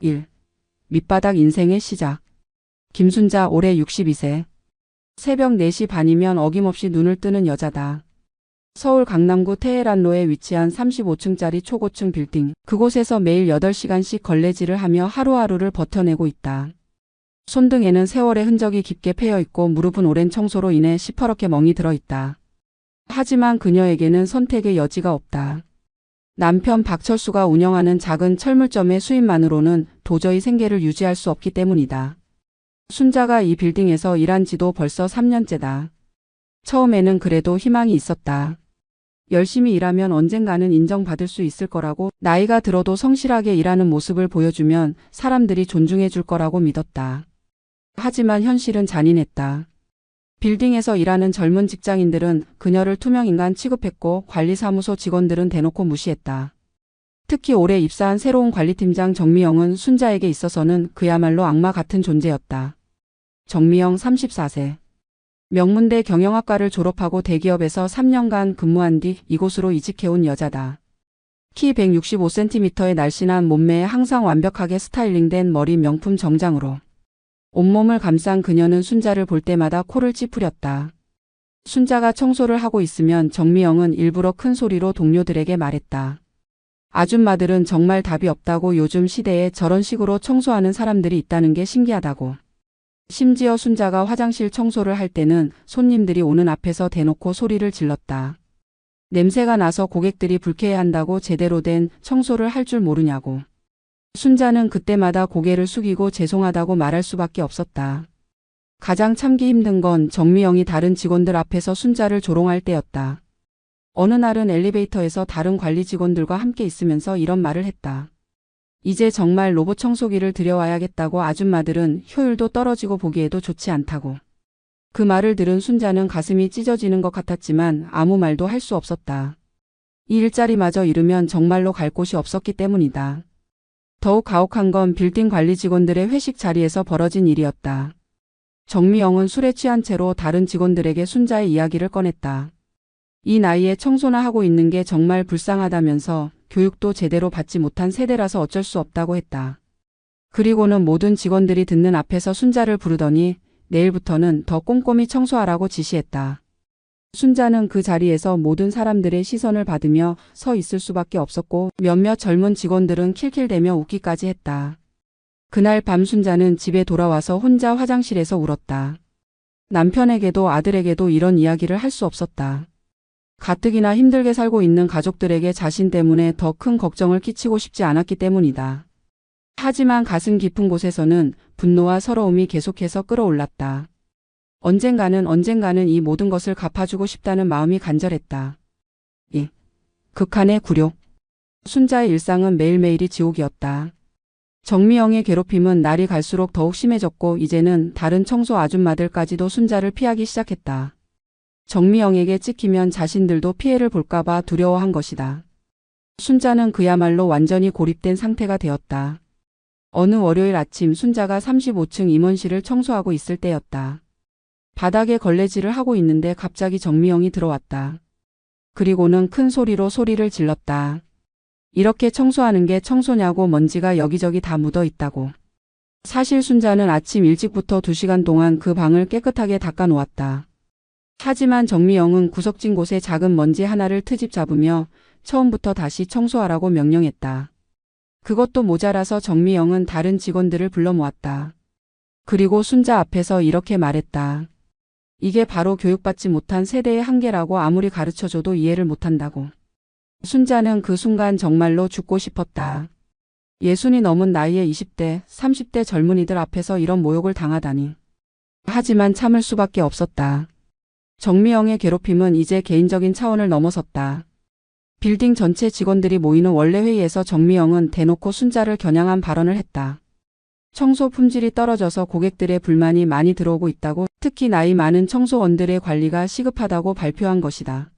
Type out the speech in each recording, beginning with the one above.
1. 밑바닥 인생의 시작. 김순자 올해 62세. 새벽 4시 반이면 어김없이 눈을 뜨는 여자다. 서울 강남구 테헤란로에 위치한 35층짜리 초고층 빌딩. 그곳에서 매일 8시간씩 걸레질을 하며 하루하루를 버텨내고 있다. 손등에는 세월의 흔적이 깊게 패여 있고 무릎은 오랜 청소로 인해 시퍼렇게 멍이 들어 있다. 하지만 그녀에게는 선택의 여지가 없다. 남편 박철수가 운영하는 작은 철물점의 수입만으로는 도저히 생계를 유지할 수 없기 때문이다. 순자가 이 빌딩에서 일한 지도 벌써 3년째다. 처음에는 그래도 희망이 있었다. 열심히 일하면 언젠가는 인정받을 수 있을 거라고, 나이가 들어도 성실하게 일하는 모습을 보여주면 사람들이 존중해 줄 거라고 믿었다. 하지만 현실은 잔인했다. 빌딩에서 일하는 젊은 직장인들은 그녀를 투명인간 취급했고 관리사무소 직원들은 대놓고 무시했다. 특히 올해 입사한 새로운 관리팀장 정미영은 순자에게 있어서는 그야말로 악마 같은 존재였다. 정미영 34세. 명문대 경영학과를 졸업하고 대기업에서 3년간 근무한 뒤 이곳으로 이직해온 여자다. 키 165cm의 날씬한 몸매에 항상 완벽하게 스타일링된 머리 명품 정장으로 온몸을 감싼 그녀는 순자를 볼 때마다 코를 찌푸렸다. 순자가 청소를 하고 있으면 정미영은 일부러 큰 소리로 동료들에게 말했다. 아줌마들은 정말 답이 없다고, 요즘 시대에 저런 식으로 청소하는 사람들이 있다는 게 신기하다고. 심지어 순자가 화장실 청소를 할 때는 손님들이 오는 앞에서 대놓고 소리를 질렀다. 냄새가 나서 고객들이 불쾌해한다고, 제대로 된 청소를 할 줄 모르냐고. 순자는 그때마다 고개를 숙이고 죄송하다고 말할 수밖에 없었다. 가장 참기 힘든 건 정미영이 다른 직원들 앞에서 순자를 조롱할 때였다. 어느 날은 엘리베이터에서 다른 관리 직원들과 함께 있으면서 이런 말을 했다. 이제 정말 로봇 청소기를 들여와야겠다고, 아줌마들은 효율도 떨어지고 보기에도 좋지 않다고. 그 말을 들은 순자는 가슴이 찢어지는 것 같았지만 아무 말도 할 수 없었다. 이 일자리마저 잃으면 정말로 갈 곳이 없었기 때문이다. 더욱 가혹한 건 빌딩 관리 직원들의 회식 자리에서 벌어진 일이었다. 정미영은 술에 취한 채로 다른 직원들에게 순자의 이야기를 꺼냈다. 이 나이에 청소나 하고 있는 게 정말 불쌍하다면서 교육도 제대로 받지 못한 세대라서 어쩔 수 없다고 했다. 그리고는 모든 직원들이 듣는 앞에서 순자를 부르더니 내일부터는 더 꼼꼼히 청소하라고 지시했다. 순자는 그 자리에서 모든 사람들의 시선을 받으며 서 있을 수밖에 없었고, 몇몇 젊은 직원들은 킬킬대며 웃기까지 했다. 그날 밤 순자는 집에 돌아와서 혼자 화장실에서 울었다. 남편에게도 아들에게도 이런 이야기를 할 수 없었다. 가뜩이나 힘들게 살고 있는 가족들에게 자신 때문에 더 큰 걱정을 끼치고 싶지 않았기 때문이다. 하지만 가슴 깊은 곳에서는 분노와 서러움이 계속해서 끌어올랐다. 언젠가는 이 모든 것을 갚아주고 싶다는 마음이 간절했다. 2. 극한의 굴욕. 순자의 일상은 매일매일이 지옥이었다. 정미영의 괴롭힘은 날이 갈수록 더욱 심해졌고, 이제는 다른 청소 아줌마들까지도 순자를 피하기 시작했다. 정미영에게 찍히면 자신들도 피해를 볼까봐 두려워한 것이다. 순자는 그야말로 완전히 고립된 상태가 되었다. 어느 월요일 아침 순자가 35층 임원실을 청소하고 있을 때였다. 바닥에 걸레질을 하고 있는데 갑자기 정미영이 들어왔다. 그리고는 큰 소리로 소리를 질렀다. 이렇게 청소하는 게 청소냐고, 먼지가 여기저기 다 묻어 있다고. 사실 순자는 아침 일찍부터 2시간 동안 그 방을 깨끗하게 닦아 놓았다. 하지만 정미영은 구석진 곳에 작은 먼지 하나를 트집 잡으며 처음부터 다시 청소하라고 명령했다. 그것도 모자라서 정미영은 다른 직원들을 불러 모았다. 그리고 순자 앞에서 이렇게 말했다. 이게 바로 교육받지 못한 세대의 한계라고, 아무리 가르쳐줘도 이해를 못한다고. 순자는 그 순간 정말로 죽고 싶었다. 60이 넘은 나이에 20대, 30대 젊은이들 앞에서 이런 모욕을 당하다니. 하지만 참을 수밖에 없었다. 정미영의 괴롭힘은 이제 개인적인 차원을 넘어섰다. 빌딩 전체 직원들이 모이는 원래 회의에서 정미영은 대놓고 순자를 겨냥한 발언을 했다. 청소 품질이 떨어져서 고객들의 불만이 많이 들어오고 있다고, 특히 나이 많은 청소원들의 관리가 시급하다고 발표한 것이다.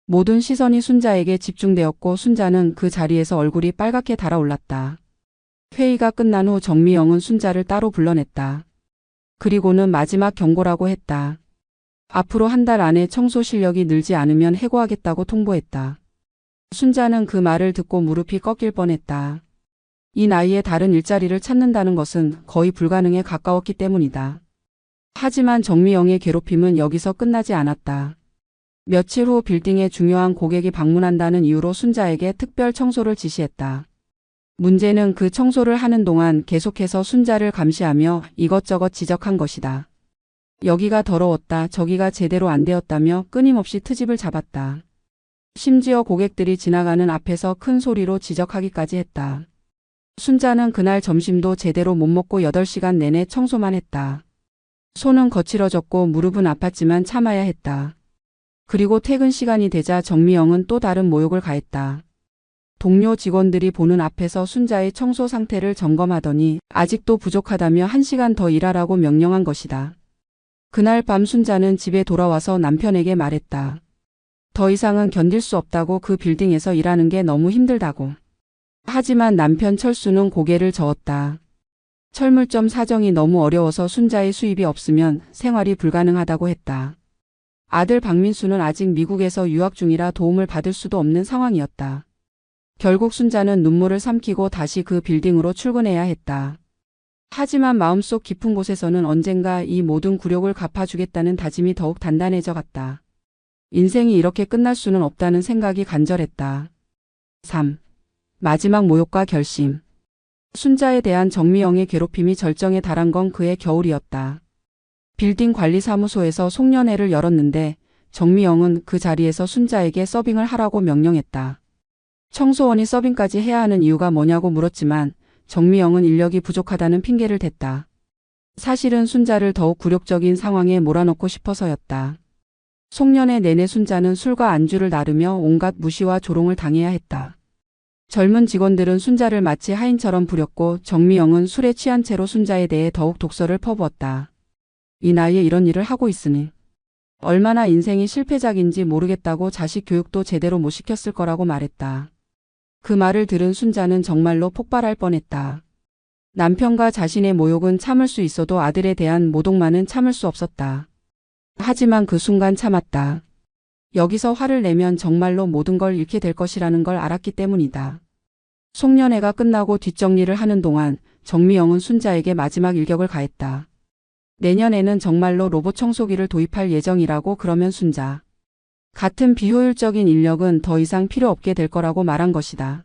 모든 시선이 순자에게 집중되었고, 순자는 그 자리에서 얼굴이 빨갛게 달아올랐다. 회의가 끝난 후 정미영은 순자를 따로 불러냈다. 그리고는 마지막 경고라고 했다. 앞으로 한 달 안에 청소 실력이 늘지 않으면 해고하겠다고 통보했다. 순자는 그 말을 듣고 무릎이 꺾일 뻔했다. 이 나이에 다른 일자리를 찾는다는 것은 거의 불가능에 가까웠기 때문이다. 하지만 정미영의 괴롭힘은 여기서 끝나지 않았다. 며칠 후 빌딩에 중요한 고객이 방문한다는 이유로 순자에게 특별 청소를 지시했다. 문제는 그 청소를 하는 동안 계속해서 순자를 감시하며 이것저것 지적한 것이다. 여기가 더러웠다, 저기가 제대로 안 되었다며 끊임없이 트집을 잡았다. 심지어 고객들이 지나가는 앞에서 큰 소리로 지적하기까지 했다. 순자는 그날 점심도 제대로 못 먹고 8시간 내내 청소만 했다. 손은 거칠어졌고 무릎은 아팠지만 참아야 했다. 그리고 퇴근 시간이 되자 정미영은 또 다른 모욕을 가했다. 동료 직원들이 보는 앞에서 순자의 청소 상태를 점검하더니 아직도 부족하다며 1시간 더 일하라고 명령한 것이다. 그날 밤 순자는 집에 돌아와서 남편에게 말했다. 더 이상은 견딜 수 없다고, 그 빌딩에서 일하는 게 너무 힘들다고. 하지만 남편 철수는 고개를 저었다. 철물점 사정이 너무 어려워서 순자의 수입이 없으면 생활이 불가능하다고 했다. 아들 박민수는 아직 미국에서 유학 중이라 도움을 받을 수도 없는 상황이었다. 결국 순자는 눈물을 삼키고 다시 그 빌딩으로 출근해야 했다. 하지만 마음속 깊은 곳에서는 언젠가 이 모든 굴욕을 갚아주겠다는 다짐이 더욱 단단해져 갔다. 인생이 이렇게 끝날 수는 없다는 생각이 간절했다. 3. 마지막 모욕과 결심. 순자에 대한 정미영의 괴롭힘이 절정에 달한 건 그해 겨울이었다. 빌딩 관리사무소에서 송년회를 열었는데 정미영은 그 자리에서 순자에게 서빙을 하라고 명령했다. 청소원이 서빙까지 해야 하는 이유가 뭐냐고 물었지만 정미영은 인력이 부족하다는 핑계를 댔다. 사실은 순자를 더욱 굴욕적인 상황에 몰아넣고 싶어서였다. 송년회 내내 순자는 술과 안주를 나르며 온갖 무시와 조롱을 당해야 했다. 젊은 직원들은 순자를 마치 하인처럼 부렸고 정미영은 술에 취한 채로 순자에 대해 더욱 독설을 퍼부었다. 이 나이에 이런 일을 하고 있으니 얼마나 인생이 실패작인지 모르겠다고 자식 교육도 제대로 못 시켰을 거라고 말했다. 그 말을 들은 순자는 정말로 폭발할 뻔했다. 남편과 자신의 모욕은 참을 수 있어도 아들에 대한 모독만은 참을 수 없었다. 하지만 그 순간 참았다. 여기서 화를 내면 정말로 모든 걸 잃게 될 것이라는 걸 알았기 때문이다. 송년회가 끝나고 뒷정리를 하는 동안 정미영은 순자에게 마지막 일격을 가했다. 내년에는 정말로 로봇 청소기를 도입할 예정이라고. 그러면 순자 같은 비효율적인 인력은 더 이상 필요 없게 될 거라고 말한 것이다.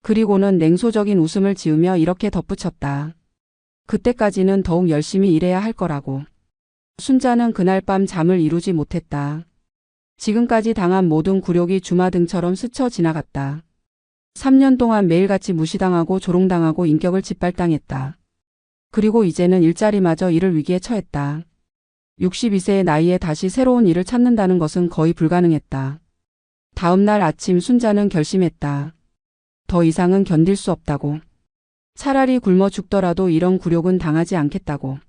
그리고는 냉소적인 웃음을 지으며 이렇게 덧붙였다. 그때까지는 더욱 열심히 일해야 할 거라고. 순자는 그날 밤 잠을 이루지 못했다. 지금까지 당한 모든 굴욕이 주마등처럼 스쳐 지나갔다. 3년 동안 매일같이 무시당하고 조롱당하고 인격을 짓밟당했다. 그리고 이제는 일자리마저 잃을 위기에 처했다. 62세의 나이에 다시 새로운 일을 찾는다는 것은 거의 불가능했다. 다음 날 아침 순자는 결심했다. 더 이상은 견딜 수 없다고. 차라리 굶어 죽더라도 이런 굴욕은 당하지 않겠다고.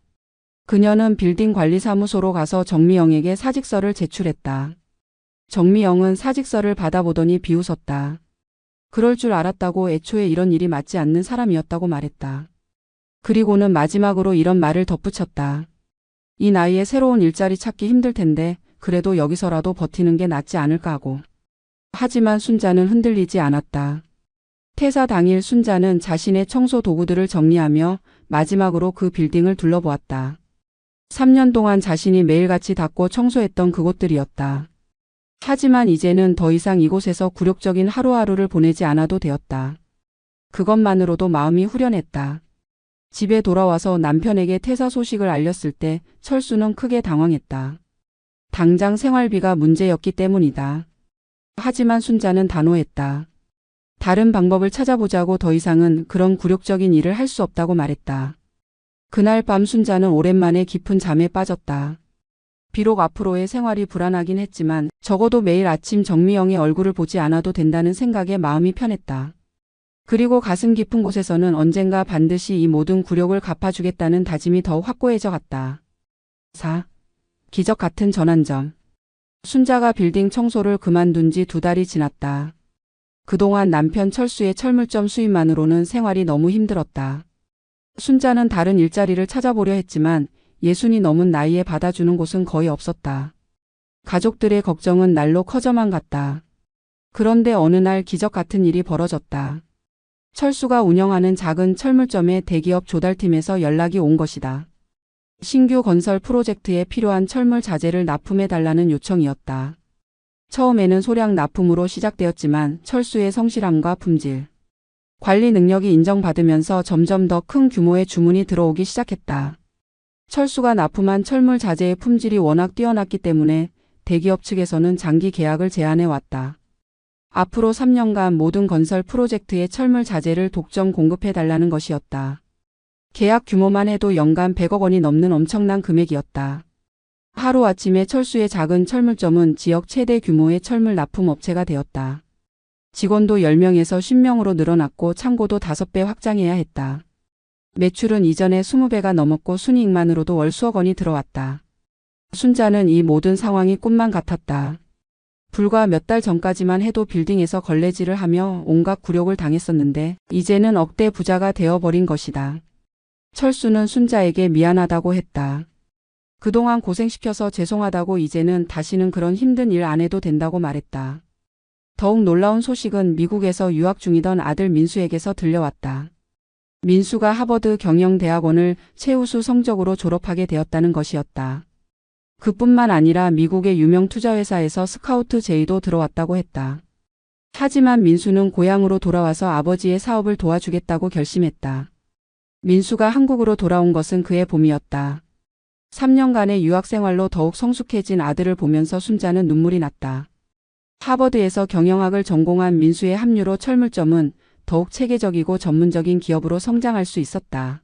그녀는 빌딩 관리사무소로 가서 정미영에게 사직서를 제출했다. 정미영은 사직서를 받아보더니 비웃었다. 그럴 줄 알았다고. 애초에 이런 일이 맞지 않는 사람이었다고 말했다. 그리고는 마지막으로 이런 말을 덧붙였다. 이 나이에 새로운 일자리 찾기 힘들 텐데 그래도 여기서라도 버티는 게 낫지 않을까 하고. 하지만 순자는 흔들리지 않았다. 퇴사 당일 순자는 자신의 청소 도구들을 정리하며 마지막으로 그 빌딩을 둘러보았다. 3년 동안 자신이 매일같이 닦고 청소했던 그곳들이었다. 하지만 이제는 더 이상 이곳에서 굴욕적인 하루하루를 보내지 않아도 되었다. 그것만으로도 마음이 후련했다. 집에 돌아와서 남편에게 퇴사 소식을 알렸을 때 철수는 크게 당황했다. 당장 생활비가 문제였기 때문이다. 하지만 순자는 단호했다. 다른 방법을 찾아보자고. 더 이상은 그런 굴욕적인 일을 할 수 없다고 말했다. 그날 밤 순자는 오랜만에 깊은 잠에 빠졌다. 비록 앞으로의 생활이 불안하긴 했지만 적어도 매일 아침 정미영의 얼굴을 보지 않아도 된다는 생각에 마음이 편했다. 그리고 가슴 깊은 곳에서는 언젠가 반드시 이 모든 굴욕을 갚아주겠다는 다짐이 더욱 확고해져 갔다. 4. 기적 같은 전환점. 순자가 빌딩 청소를 그만둔 지 2달이 지났다. 그동안 남편 철수의 철물점 수입만으로는 생활이 너무 힘들었다. 순자는 다른 일자리를 찾아보려 했지만 60이 넘은 나이에 받아주는 곳은 거의 없었다. 가족들의 걱정은 날로 커져만 갔다. 그런데 어느 날 기적 같은 일이 벌어졌다. 철수가 운영하는 작은 철물점의 대기업 조달팀에서 연락이 온 것이다. 신규 건설 프로젝트에 필요한 철물 자재를 납품해달라는 요청이었다. 처음에는 소량 납품으로 시작되었지만 철수의 성실함과 품질, 관리 능력이 인정받으면서 점점 더 큰 규모의 주문이 들어오기 시작했다. 철수가 납품한 철물 자재의 품질이 워낙 뛰어났기 때문에 대기업 측에서는 장기 계약을 제안해 왔다. 앞으로 3년간 모든 건설 프로젝트에 철물 자재를 독점 공급해달라는 것이었다. 계약 규모만 해도 연간 100억 원이 넘는 엄청난 금액이었다. 하루아침에 철수의 작은 철물점은 지역 최대 규모의 철물 납품 업체가 되었다. 직원도 10명에서 10명으로 늘어났고 창고도 5배 확장해야 했다. 매출은 이전에 20배가 넘었고 순이익만으로도 월 수억 원이 들어왔다. 순자는 이 모든 상황이 꿈만 같았다. 불과 몇 달 전까지만 해도 빌딩에서 걸레질을 하며 온갖 굴욕을 당했었는데 이제는 억대 부자가 되어버린 것이다. 철수는 순자에게 미안하다고 했다. 그동안 고생시켜서 죄송하다고 이제는 다시는 그런 힘든 일 안 해도 된다고 말했다. 더욱 놀라운 소식은 미국에서 유학 중이던 아들 민수에게서 들려왔다. 민수가 하버드 경영대학원을 최우수 성적으로 졸업하게 되었다는 것이었다. 그뿐만 아니라 미국의 유명 투자회사에서 스카우트 제의도 들어왔다고 했다. 하지만 민수는 고향으로 돌아와서 아버지의 사업을 도와주겠다고 결심했다. 민수가 한국으로 돌아온 것은 그의 봄이었다. 3년간의 유학 생활로 더욱 성숙해진 아들을 보면서 순자는 눈물이 났다. 하버드에서 경영학을 전공한 민수의 합류로 철물점은 더욱 체계적이고 전문적인 기업으로 성장할 수 있었다.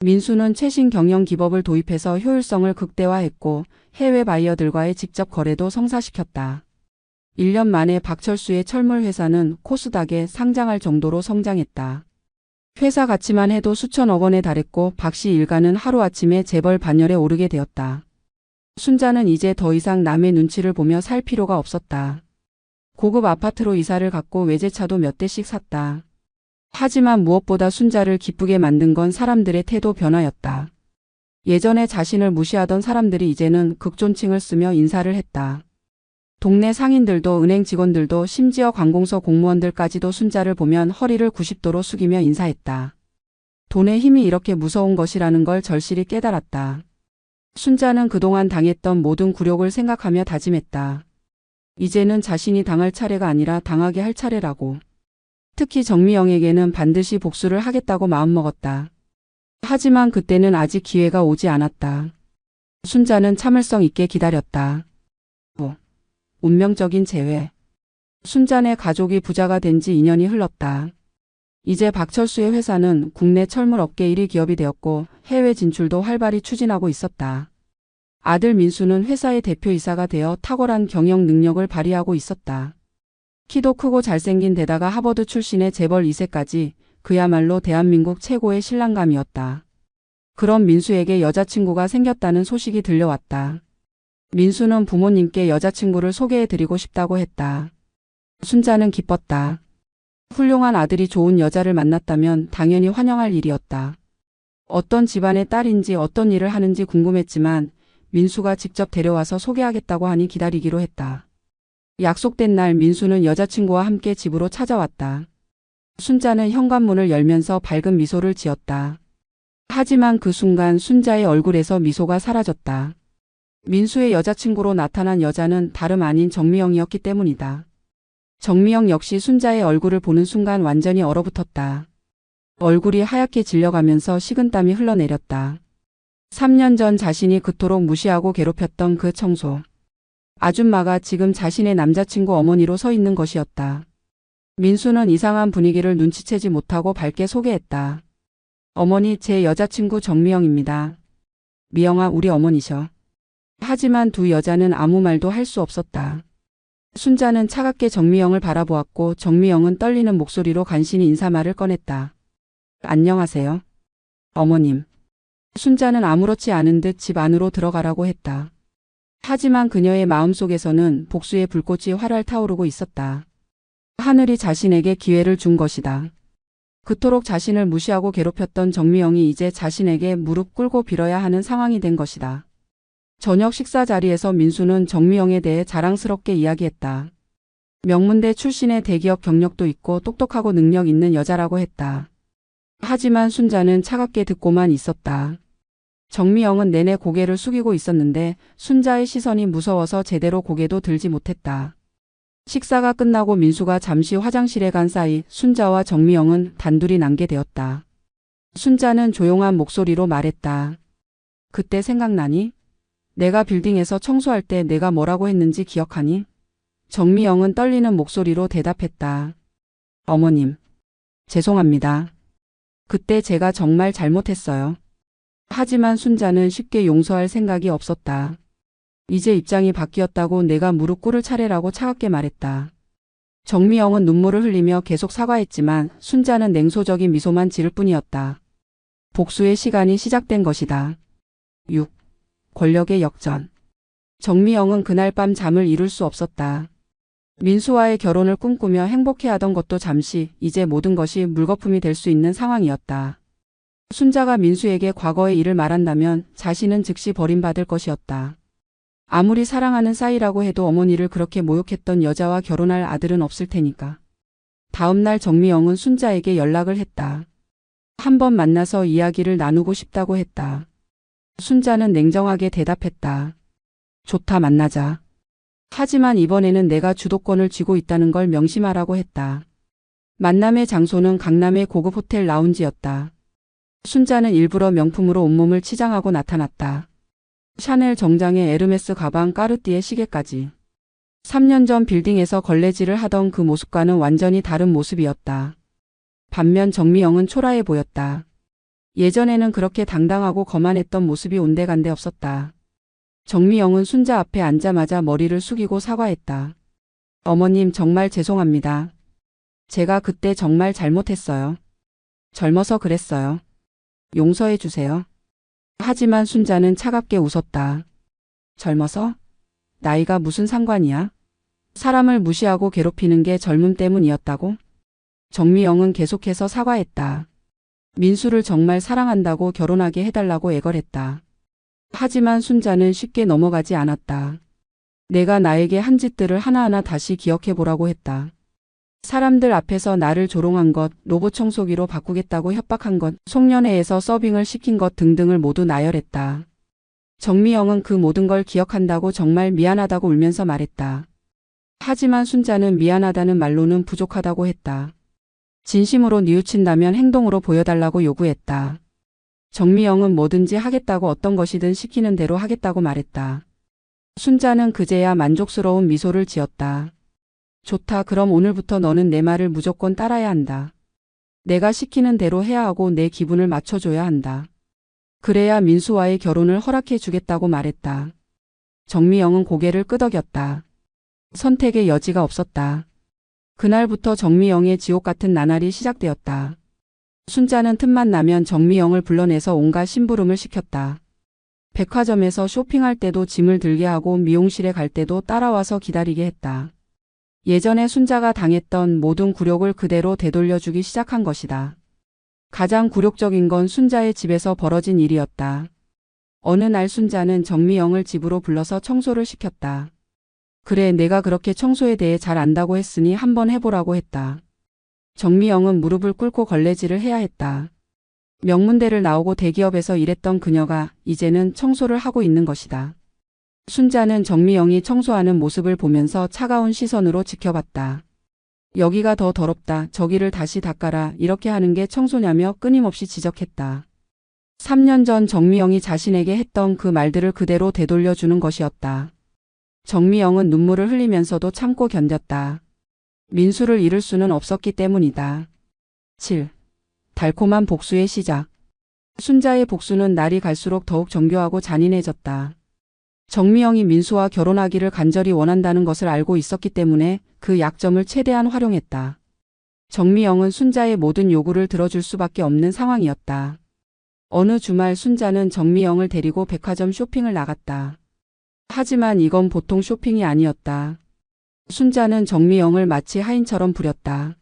민수는 최신 경영 기법을 도입해서 효율성을 극대화했고 해외 바이어들과의 직접 거래도 성사시켰다. 1년 만에 박철수의 철물 회사는 코스닥에 상장할 정도로 성장했다. 회사 가치만 해도 수천억 원에 달했고 박씨 일가는 하루아침에 재벌 반열에 오르게 되었다. 순자는 이제 더 이상 남의 눈치를 보며 살 필요가 없었다. 고급 아파트로 이사를 갔고 외제차도 몇 대씩 샀다. 하지만 무엇보다 순자를 기쁘게 만든 건 사람들의 태도 변화였다. 예전에 자신을 무시하던 사람들이 이제는 극존칭을 쓰며 인사를 했다. 동네 상인들도 은행 직원들도 심지어 관공서 공무원들까지도 순자를 보면 허리를 90도로 숙이며 인사했다. 돈의 힘이 이렇게 무서운 것이라는 걸 절실히 깨달았다. 순자는 그동안 당했던 모든 굴욕을 생각하며 다짐했다. 이제는 자신이 당할 차례가 아니라 당하게 할 차례라고. 특히 정미영에게는 반드시 복수를 하겠다고 마음먹었다. 하지만 그때는 아직 기회가 오지 않았다. 순자는 참을성 있게 기다렸다. 운명적인 재회. 순자네 가족이 부자가 된 지 2년이 흘렀다. 이제 박철수의 회사는 국내 철물업계 1위 기업이 되었고 해외 진출도 활발히 추진하고 있었다. 아들 민수는 회사의 대표이사가 되어 탁월한 경영 능력을 발휘하고 있었다. 키도 크고 잘생긴 데다가 하버드 출신의 재벌 2세까지 그야말로 대한민국 최고의 신랑감이었다. 그런 민수에게 여자친구가 생겼다는 소식이 들려왔다. 민수는 부모님께 여자친구를 소개해드리고 싶다고 했다. 순자는 기뻤다. 훌륭한 아들이 좋은 여자를 만났다면 당연히 환영할 일이었다. 어떤 집안의 딸인지 어떤 일을 하는지 궁금했지만 민수가 직접 데려와서 소개하겠다고 하니 기다리기로 했다. 약속된 날 민수는 여자친구와 함께 집으로 찾아왔다. 순자는 현관문을 열면서 밝은 미소를 지었다. 하지만 그 순간 순자의 얼굴에서 미소가 사라졌다. 민수의 여자친구로 나타난 여자는 다름 아닌 정미영이었기 때문이다. 정미영 역시 순자의 얼굴을 보는 순간 완전히 얼어붙었다. 얼굴이 하얗게 질려가면서 식은땀이 흘러내렸다. 3년 전 자신이 그토록 무시하고 괴롭혔던 그 청소. 아줌마가 지금 자신의 남자친구 어머니로 서 있는 것이었다. 민수는 이상한 분위기를 눈치채지 못하고 밝게 소개했다. 어머니, 제 여자친구 정미영입니다. 미영아, 우리 어머니셔. 하지만 두 여자는 아무 말도 할 수 없었다. 순자는 차갑게 정미영을 바라보았고 정미영은 떨리는 목소리로 간신히 인사말을 꺼냈다. 안녕하세요. 어머님. 순자는 아무렇지 않은 듯 집 안으로 들어가라고 했다. 하지만 그녀의 마음속에서는 복수의 불꽃이 활활 타오르고 있었다. 하늘이 자신에게 기회를 준 것이다. 그토록 자신을 무시하고 괴롭혔던 정미영이 이제 자신에게 무릎 꿇고 빌어야 하는 상황이 된 것이다. 저녁 식사 자리에서 민수는 정미영에 대해 자랑스럽게 이야기했다. 명문대 출신의 대기업 경력도 있고 똑똑하고 능력 있는 여자라고 했다. 하지만 순자는 차갑게 듣고만 있었다. 정미영은 내내 고개를 숙이고 있었는데 순자의 시선이 무서워서 제대로 고개도 들지 못했다. 식사가 끝나고 민수가 잠시 화장실에 간 사이 순자와 정미영은 단둘이 남게 되었다. 순자는 조용한 목소리로 말했다. 그때 생각나니? 내가 빌딩에서 청소할 때 내가 뭐라고 했는지 기억하니? 정미영은 떨리는 목소리로 대답했다. 어머님, 죄송합니다. 그때 제가 정말 잘못했어요. 하지만 순자는 쉽게 용서할 생각이 없었다. 이제 입장이 바뀌었다고 내가 무릎 꿇을 차례라고 차갑게 말했다. 정미영은 눈물을 흘리며 계속 사과했지만 순자는 냉소적인 미소만 지을 뿐이었다. 복수의 시간이 시작된 것이다. 6. 권력의 역전. 정미영은 그날 밤 잠을 이룰 수 없었다. 민수와의 결혼을 꿈꾸며 행복해하던 것도 잠시 이제 모든 것이 물거품이 될 수 있는 상황이었다. 순자가 민수에게 과거의 일을 말한다면 자신은 즉시 버림받을 것이었다. 아무리 사랑하는 사이라고 해도 어머니를 그렇게 모욕했던 여자와 결혼할 아들은 없을 테니까. 다음 날 정미영은 순자에게 연락을 했다. 한번 만나서 이야기를 나누고 싶다고 했다. 순자는 냉정하게 대답했다. 좋다, 만나자. 하지만 이번에는 내가 주도권을 쥐고 있다는 걸 명심하라고 했다. 만남의 장소는 강남의 고급 호텔 라운지였다. 순자는 일부러 명품으로 온몸을 치장하고 나타났다. 샤넬 정장에 에르메스 가방, 까르띠에 시계까지. 3년 전 빌딩에서 걸레질을 하던 그 모습과는 완전히 다른 모습이었다. 반면 정미영은 초라해 보였다. 예전에는 그렇게 당당하고 거만했던 모습이 온데간데 없었다. 정미영은 순자 앞에 앉자마자 머리를 숙이고 사과했다. 어머님, 정말 죄송합니다. 제가 그때 정말 잘못했어요. 젊어서 그랬어요. 용서해 주세요. 하지만 순자는 차갑게 웃었다. 젊어서? 나이가 무슨 상관이야? 사람을 무시하고 괴롭히는 게 젊음 때문이었다고? 정미영은 계속해서 사과했다. 민수를 정말 사랑한다고 결혼하게 해달라고 애걸했다. 하지만 순자는 쉽게 넘어가지 않았다. 내가 나에게 한 짓들을 하나하나 다시 기억해보라고 했다. 사람들 앞에서 나를 조롱한 것, 로봇 청소기로 바꾸겠다고 협박한 것, 송년회에서 서빙을 시킨 것 등등을 모두 나열했다. 정미영은 그 모든 걸 기억한다고 정말 미안하다고 울면서 말했다. 하지만 순자는 미안하다는 말로는 부족하다고 했다. 진심으로 뉘우친다면 행동으로 보여달라고 요구했다. 정미영은 뭐든지 하겠다고, 어떤 것이든 시키는 대로 하겠다고 말했다. 순자는 그제야 만족스러운 미소를 지었다. 좋다, 그럼 오늘부터 너는 내 말을 무조건 따라야 한다. 내가 시키는 대로 해야 하고 내 기분을 맞춰줘야 한다. 그래야 민수와의 결혼을 허락해 주겠다고 말했다. 정미영은 고개를 끄덕였다. 선택의 여지가 없었다. 그날부터 정미영의 지옥 같은 나날이 시작되었다. 순자는 틈만 나면 정미영을 불러내서 온갖 심부름을 시켰다. 백화점에서 쇼핑할 때도 짐을 들게 하고 미용실에 갈 때도 따라와서 기다리게 했다. 예전에 순자가 당했던 모든 굴욕을 그대로 되돌려주기 시작한 것이다. 가장 굴욕적인 건 순자의 집에서 벌어진 일이었다. 어느 날 순자는 정미영을 집으로 불러서 청소를 시켰다. 그래, 내가 그렇게 청소에 대해 잘 안다고 했으니 한번 해보라고 했다. 정미영은 무릎을 꿇고 걸레질을 해야 했다. 명문대를 나오고 대기업에서 일했던 그녀가 이제는 청소를 하고 있는 것이다. 순자는 정미영이 청소하는 모습을 보면서 차가운 시선으로 지켜봤다. 여기가 더 더럽다, 저기를 다시 닦아라, 이렇게 하는 게 청소냐며 끊임없이 지적했다. 3년 전 정미영이 자신에게 했던 그 말들을 그대로 되돌려주는 것이었다. 정미영은 눈물을 흘리면서도 참고 견뎠다. 민수를 잃을 수는 없었기 때문이다. 7. 달콤한 복수의 시작. 순자의 복수는 날이 갈수록 더욱 정교하고 잔인해졌다. 정미영이 민수와 결혼하기를 간절히 원한다는 것을 알고 있었기 때문에 그 약점을 최대한 활용했다. 정미영은 순자의 모든 요구를 들어줄 수밖에 없는 상황이었다. 어느 주말 순자는 정미영을 데리고 백화점 쇼핑을 나갔다. 하지만 이건 보통 쇼핑이 아니었다. 순자는 정미영을 마치 하인처럼 부렸다.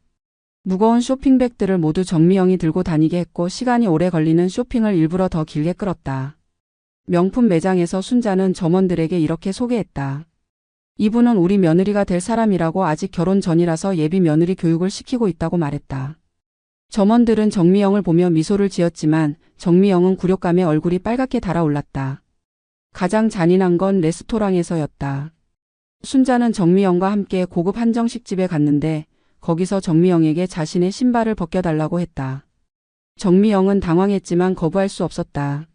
무거운 쇼핑백들을 모두 정미영이 들고 다니게 했고 시간이 오래 걸리는 쇼핑을 일부러 더 길게 끌었다. 명품 매장에서 순자는 점원들에게 이렇게 소개했다. 이분은 우리 며느리가 될 사람이라고 아직 결혼 전이라서 예비 며느리 교육을 시키고 있다고 말했다. 점원들은 정미영을 보며 미소를 지었지만 정미영은 굴욕감에 얼굴이 빨갛게 달아올랐다. 가장 잔인한 건 레스토랑에서였다. 순자는 정미영과 함께 고급 한정식집에 갔는데 거기서 정미영에게 자신의 신발을 벗겨달라고 했다. 정미영은 당황했지만 거부할 수 없었다.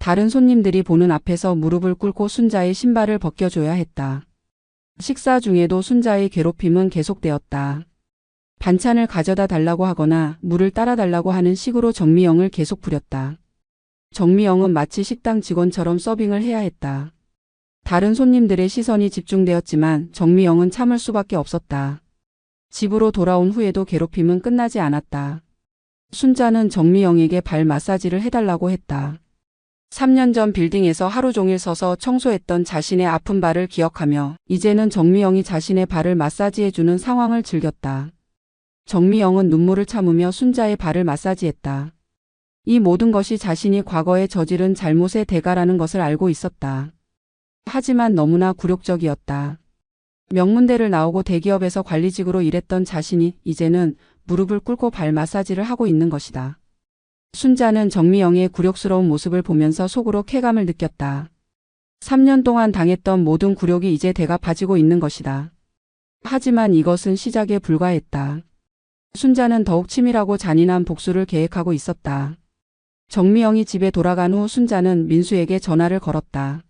다른 손님들이 보는 앞에서 무릎을 꿇고 순자의 신발을 벗겨줘야 했다. 식사 중에도 순자의 괴롭힘은 계속되었다. 반찬을 가져다 달라고 하거나 물을 따라 달라고 하는 식으로 정미영을 계속 부렸다. 정미영은 마치 식당 직원처럼 서빙을 해야 했다. 다른 손님들의 시선이 집중되었지만 정미영은 참을 수밖에 없었다. 집으로 돌아온 후에도 괴롭힘은 끝나지 않았다. 순자는 정미영에게 발 마사지를 해달라고 했다. 3년 전 빌딩에서 하루 종일 서서 청소했던 자신의 아픈 발을 기억하며 이제는 정미영이 자신의 발을 마사지해주는 상황을 즐겼다. 정미영은 눈물을 참으며 순자의 발을 마사지했다. 이 모든 것이 자신이 과거에 저지른 잘못의 대가라는 것을 알고 있었다. 하지만 너무나 굴욕적이었다. 명문대를 나오고 대기업에서 관리직으로 일했던 자신이 이제는 무릎을 꿇고 발 마사지를 하고 있는 것이다. 순자는 정미영의 굴욕스러운 모습을 보면서 속으로 쾌감을 느꼈다. 3년 동안 당했던 모든 굴욕이 이제 대갚아지고 있는 것이다. 하지만 이것은 시작에 불과했다. 순자는 더욱 치밀하고 잔인한 복수를 계획하고 있었다. 정미영이 집에 돌아간 후 순자는 민수에게 전화를 걸었다.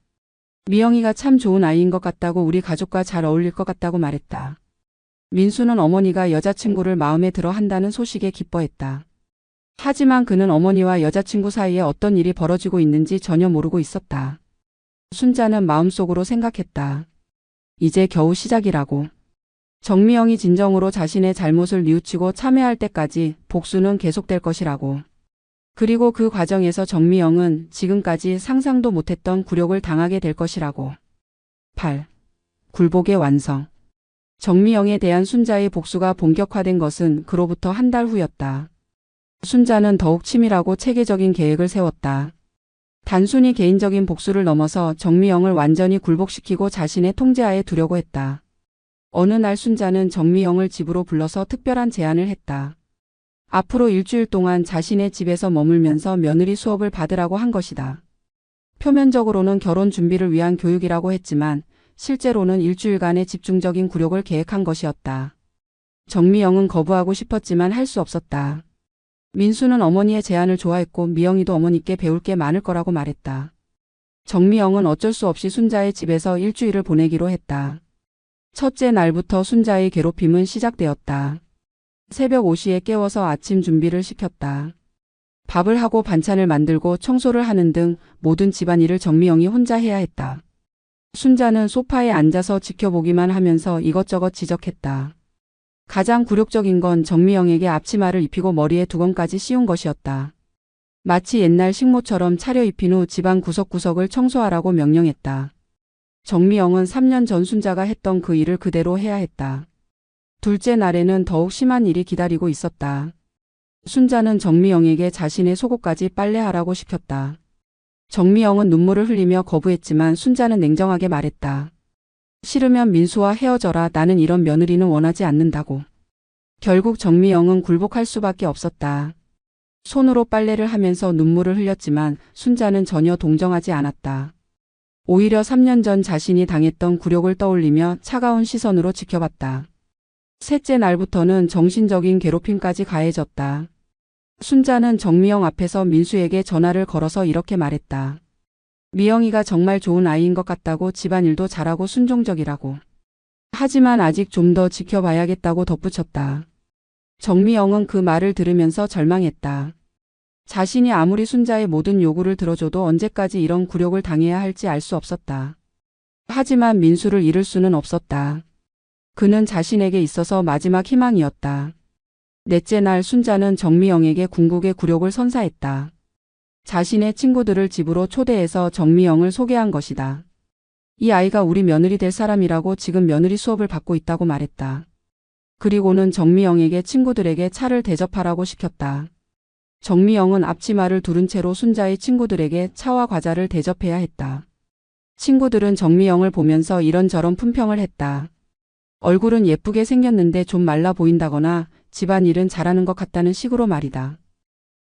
미영이가 참 좋은 아이인 것 같다고 우리 가족과 잘 어울릴 것 같다고 말했다. 민수는 어머니가 여자친구를 마음에 들어 한다는 소식에 기뻐했다. 하지만 그는 어머니와 여자친구 사이에 어떤 일이 벌어지고 있는지 전혀 모르고 있었다. 순자는 마음속으로 생각했다. 이제 겨우 시작이라고. 정미영이 진정으로 자신의 잘못을 뉘우치고 참회할 때까지 복수는 계속될 것이라고. 그리고 그 과정에서 정미영은 지금까지 상상도 못했던 굴욕을 당하게 될 것이라고. 8. 굴복의 완성. 정미영에 대한 순자의 복수가 본격화된 것은 그로부터 한 달 후였다. 순자는 더욱 치밀하고 체계적인 계획을 세웠다. 단순히 개인적인 복수를 넘어서 정미영을 완전히 굴복시키고 자신의 통제하에 두려고 했다. 어느 날 순자는 정미영을 집으로 불러서 특별한 제안을 했다. 앞으로 일주일 동안 자신의 집에서 머물면서 며느리 수업을 받으라고 한 것이다. 표면적으로는 결혼 준비를 위한 교육이라고 했지만 실제로는 일주일간의 집중적인 굴욕을 계획한 것이었다. 정미영은 거부하고 싶었지만 할 수 없었다. 민수는 어머니의 제안을 좋아했고 미영이도 어머니께 배울 게 많을 거라고 말했다. 정미영은 어쩔 수 없이 순자의 집에서 일주일을 보내기로 했다. 첫째 날부터 순자의 괴롭힘은 시작되었다. 새벽 5시에 깨워서 아침 준비를 시켰다. 밥을 하고 반찬을 만들고 청소를 하는 등 모든 집안일을 정미영이 혼자 해야 했다. 순자는 소파에 앉아서 지켜보기만 하면서 이것저것 지적했다. 가장 굴욕적인 건 정미영에게 앞치마를 입히고 머리에 두건까지 씌운 것이었다. 마치 옛날 식모처럼 차려입힌 후 집안 구석구석을 청소하라고 명령했다. 정미영은 3년 전 순자가 했던 그 일을 그대로 해야 했다. 둘째 날에는 더욱 심한 일이 기다리고 있었다. 순자는 정미영에게 자신의 속옷까지 빨래하라고 시켰다. 정미영은 눈물을 흘리며 거부했지만 순자는 냉정하게 말했다. 싫으면 민수와 헤어져라. 나는 이런 며느리는 원하지 않는다고. 결국 정미영은 굴복할 수밖에 없었다. 손으로 빨래를 하면서 눈물을 흘렸지만 순자는 전혀 동정하지 않았다. 오히려 3년 전 자신이 당했던 굴욕을 떠올리며 차가운 시선으로 지켜봤다. 셋째 날부터는 정신적인 괴롭힘까지 가해졌다. 순자는 정미영 앞에서 민수에게 전화를 걸어서 이렇게 말했다. 미영이가 정말 좋은 아이인 것 같다고 집안일도 잘하고 순종적이라고. 하지만 아직 좀 더 지켜봐야겠다고 덧붙였다. 정미영은 그 말을 들으면서 절망했다. 자신이 아무리 순자의 모든 요구를 들어줘도 언제까지 이런 굴욕을 당해야 할지 알 수 없었다. 하지만 민수를 잃을 수는 없었다. 그는 자신에게 있어서 마지막 희망이었다. 넷째 날 순자는 정미영에게 궁극의 굴욕을 선사했다. 자신의 친구들을 집으로 초대해서 정미영을 소개한 것이다. 이 아이가 우리 며느리 될 사람이라고 지금 며느리 수업을 받고 있다고 말했다. 그리고는 정미영에게 친구들에게 차를 대접하라고 시켰다. 정미영은 앞치마를 두른 채로 순자의 친구들에게 차와 과자를 대접해야 했다. 친구들은 정미영을 보면서 이런저런 품평을 했다. 얼굴은 예쁘게 생겼는데 좀 말라 보인다거나 집안일은 잘하는 것 같다는 식으로 말이다.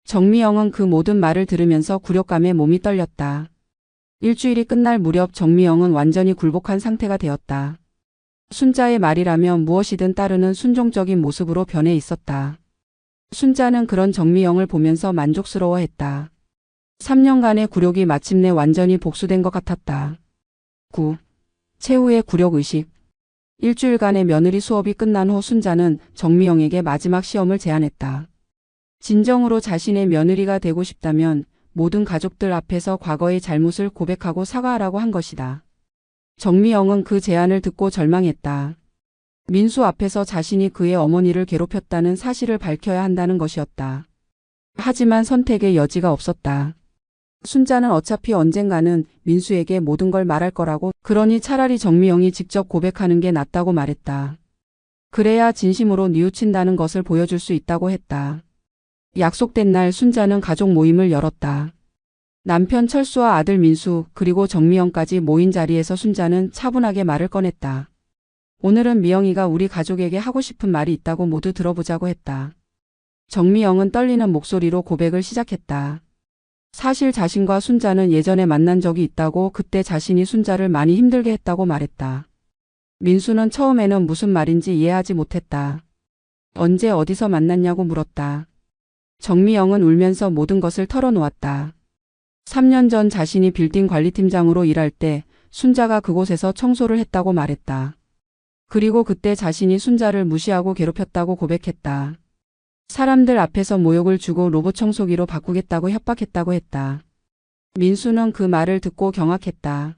정미영은 그 모든 말을 들으면서 굴욕감에 몸이 떨렸다. 일주일이 끝날 무렵 정미영은 완전히 굴복한 상태가 되었다. 순자의 말이라면 무엇이든 따르는 순종적인 모습으로 변해 있었다. 순자는 그런 정미영을 보면서 만족스러워했다. 3년간의 굴욕이 마침내 완전히 복수된 것 같았다. 9. 최후의 굴욕의식. 일주일간의 며느리 수업이 끝난 후 순자는 정미영에게 마지막 시험을 제안했다. 진정으로 자신의 며느리가 되고 싶다면 모든 가족들 앞에서 과거의 잘못을 고백하고 사과하라고 한 것이다. 정미영은 그 제안을 듣고 절망했다. 민수 앞에서 자신이 그의 어머니를 괴롭혔다는 사실을 밝혀야 한다는 것이었다. 하지만 선택의 여지가 없었다. 순자는 어차피 언젠가는 민수에게 모든 걸 말할 거라고, 그러니 차라리 정미영이 직접 고백하는 게 낫다고 말했다. 그래야 진심으로 뉘우친다는 것을 보여줄 수 있다고 했다. 약속된 날 순자는 가족 모임을 열었다. 남편 철수와 아들 민수 그리고 정미영까지 모인 자리에서 순자는 차분하게 말을 꺼냈다. 오늘은 미영이가 우리 가족에게 하고 싶은 말이 있다고 모두 들어보자고 했다. 정미영은 떨리는 목소리로 고백을 시작했다. 사실 자신과 순자는 예전에 만난 적이 있다고, 그때 자신이 순자를 많이 힘들게 했다고 말했다. 민수는 처음에는 무슨 말인지 이해하지 못했다. 언제 어디서 만났냐고 물었다. 정미영은 울면서 모든 것을 털어놓았다. 3년 전 자신이 빌딩 관리팀장으로 일할 때 순자가 그곳에서 청소를 했다고 말했다. 그리고 그때 자신이 순자를 무시하고 괴롭혔다고 고백했다. 사람들 앞에서 모욕을 주고 로봇 청소기로 바꾸겠다고 협박했다고 했다. 민수는 그 말을 듣고 경악했다.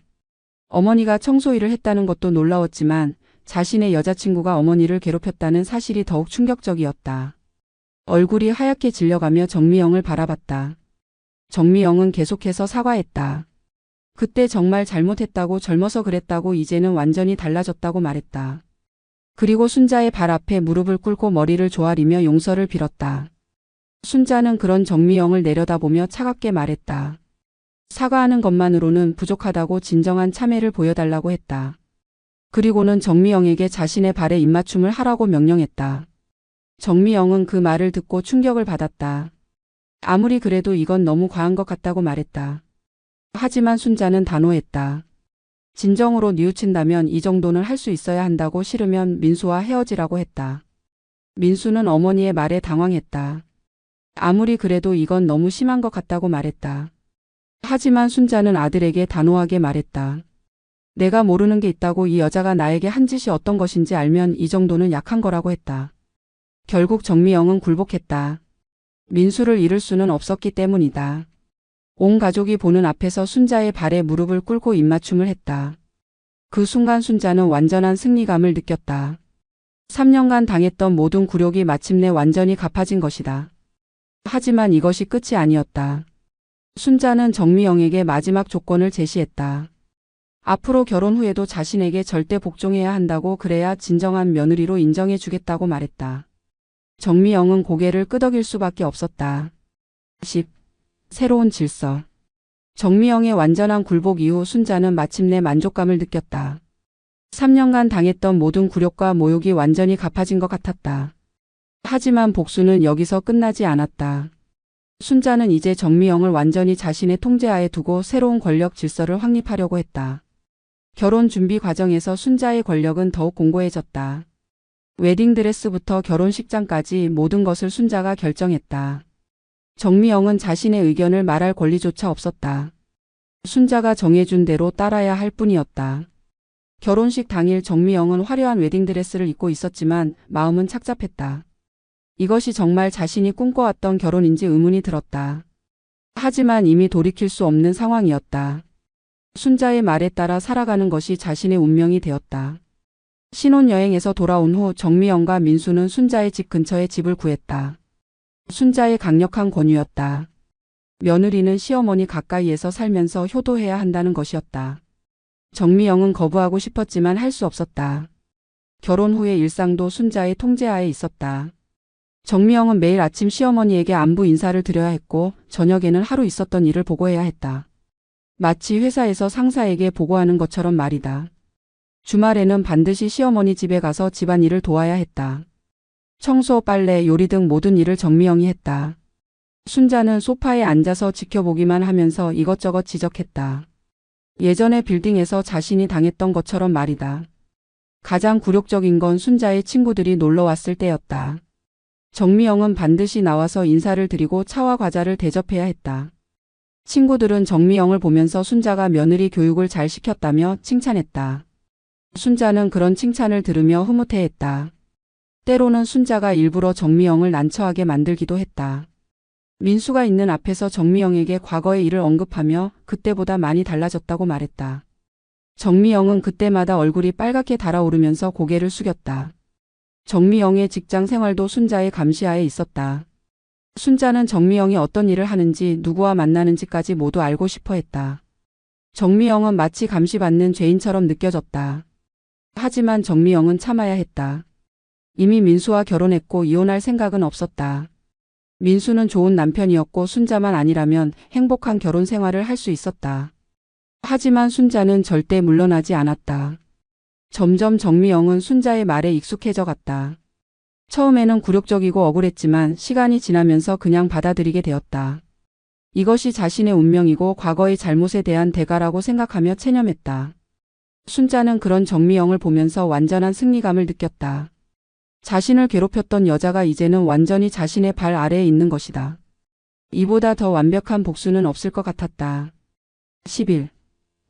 어머니가 청소일을 했다는 것도 놀라웠지만 자신의 여자친구가 어머니를 괴롭혔다는 사실이 더욱 충격적이었다. 얼굴이 하얗게 질려가며 정미영을 바라봤다. 정미영은 계속해서 사과했다. 그때 정말 잘못했다고, 젊어서 그랬다고, 이제는 완전히 달라졌다고 말했다. 그리고 순자의 발 앞에 무릎을 꿇고 머리를 조아리며 용서를 빌었다. 순자는 그런 정미영을 내려다보며 차갑게 말했다. 사과하는 것만으로는 부족하다고 진정한 참회를 보여달라고 했다. 그리고는 정미영에게 자신의 발에 입맞춤을 하라고 명령했다. 정미영은 그 말을 듣고 충격을 받았다. 아무리 그래도 이건 너무 과한 것 같다고 말했다. 하지만 순자는 단호했다. 진정으로 뉘우친다면 이 정도는 할 수 있어야 한다고, 싫으면 민수와 헤어지라고 했다. 민수는 어머니의 말에 당황했다. 아무리 그래도 이건 너무 심한 것 같다고 말했다. 하지만 순자는 아들에게 단호하게 말했다. 내가 모르는 게 있다고, 이 여자가 나에게 한 짓이 어떤 것인지 알면 이 정도는 약한 거라고 했다. 결국 정미영은 굴복했다. 민수를 잃을 수는 없었기 때문이다. 온 가족이 보는 앞에서 순자의 발에 무릎을 꿇고 입맞춤을 했다. 그 순간 순자는 완전한 승리감을 느꼈다. 3년간 당했던 모든 굴욕이 마침내 완전히 갚아진 것이다. 하지만 이것이 끝이 아니었다. 순자는 정미영에게 마지막 조건을 제시했다. 앞으로 결혼 후에도 자신에게 절대 복종해야 한다고, 그래야 진정한 며느리로 인정해 주겠다고 말했다. 정미영은 고개를 끄덕일 수밖에 없었다. 10. 새로운 질서. 정미영의 완전한 굴복 이후 순자는 마침내 만족감을 느꼈다. 3년간 당했던 모든 굴욕과 모욕이 완전히 갚아진 것 같았다. 하지만 복수는 여기서 끝나지 않았다. 순자는 이제 정미영을 완전히 자신의 통제하에 두고 새로운 권력 질서를 확립하려고 했다. 결혼 준비 과정에서 순자의 권력은 더욱 공고해졌다. 웨딩드레스부터 결혼식장까지 모든 것을 순자가 결정했다. 정미영은 자신의 의견을 말할 권리조차 없었다. 순자가 정해준 대로 따라야 할 뿐이었다. 결혼식 당일 정미영은 화려한 웨딩드레스를 입고 있었지만 마음은 착잡했다. 이것이 정말 자신이 꿈꿔왔던 결혼인지 의문이 들었다. 하지만 이미 돌이킬 수 없는 상황이었다. 순자의 말에 따라 살아가는 것이 자신의 운명이 되었다. 신혼여행에서 돌아온 후 정미영과 민수는 순자의 집 근처에 집을 구했다. 순자의 강력한 권유였다. 며느리는 시어머니 가까이에서 살면서 효도해야 한다는 것이었다. 정미영은 거부하고 싶었지만 할 수 없었다. 결혼 후의 일상도 순자의 통제하에 있었다. 정미영은 매일 아침 시어머니에게 안부 인사를 드려야 했고 저녁에는 하루 있었던 일을 보고해야 했다. 마치 회사에서 상사에게 보고하는 것처럼 말이다. 주말에는 반드시 시어머니 집에 가서 집안일을 도와야 했다. 청소, 빨래, 요리 등 모든 일을 정미영이 했다. 순자는 소파에 앉아서 지켜보기만 하면서 이것저것 지적했다. 예전에 빌딩에서 자신이 당했던 것처럼 말이다. 가장 굴욕적인 건 순자의 친구들이 놀러 왔을 때였다. 정미영은 반드시 나와서 인사를 드리고 차와 과자를 대접해야 했다. 친구들은 정미영을 보면서 순자가 며느리 교육을 잘 시켰다며 칭찬했다. 순자는 그런 칭찬을 들으며 흐뭇해했다. 때로는 순자가 일부러 정미영을 난처하게 만들기도 했다. 민수가 있는 앞에서 정미영에게 과거의 일을 언급하며 그때보다 많이 달라졌다고 말했다. 정미영은 그때마다 얼굴이 빨갛게 달아오르면서 고개를 숙였다. 정미영의 직장 생활도 순자의 감시하에 있었다. 순자는 정미영이 어떤 일을 하는지 누구와 만나는지까지 모두 알고 싶어 했다. 정미영은 마치 감시받는 죄인처럼 느껴졌다. 하지만 정미영은 참아야 했다. 이미 민수와 결혼했고 이혼할 생각은 없었다. 민수는 좋은 남편이었고 순자만 아니라면 행복한 결혼 생활을 할 수 있었다. 하지만 순자는 절대 물러나지 않았다. 점점 정미영은 순자의 말에 익숙해져 갔다. 처음에는 굴욕적이고 억울했지만 시간이 지나면서 그냥 받아들이게 되었다. 이것이 자신의 운명이고 과거의 잘못에 대한 대가라고 생각하며 체념했다. 순자는 그런 정미영을 보면서 완전한 승리감을 느꼈다. 자신을 괴롭혔던 여자가 이제는 완전히 자신의 발 아래에 있는 것이다. 이보다 더 완벽한 복수는 없을 것 같았다. 10일.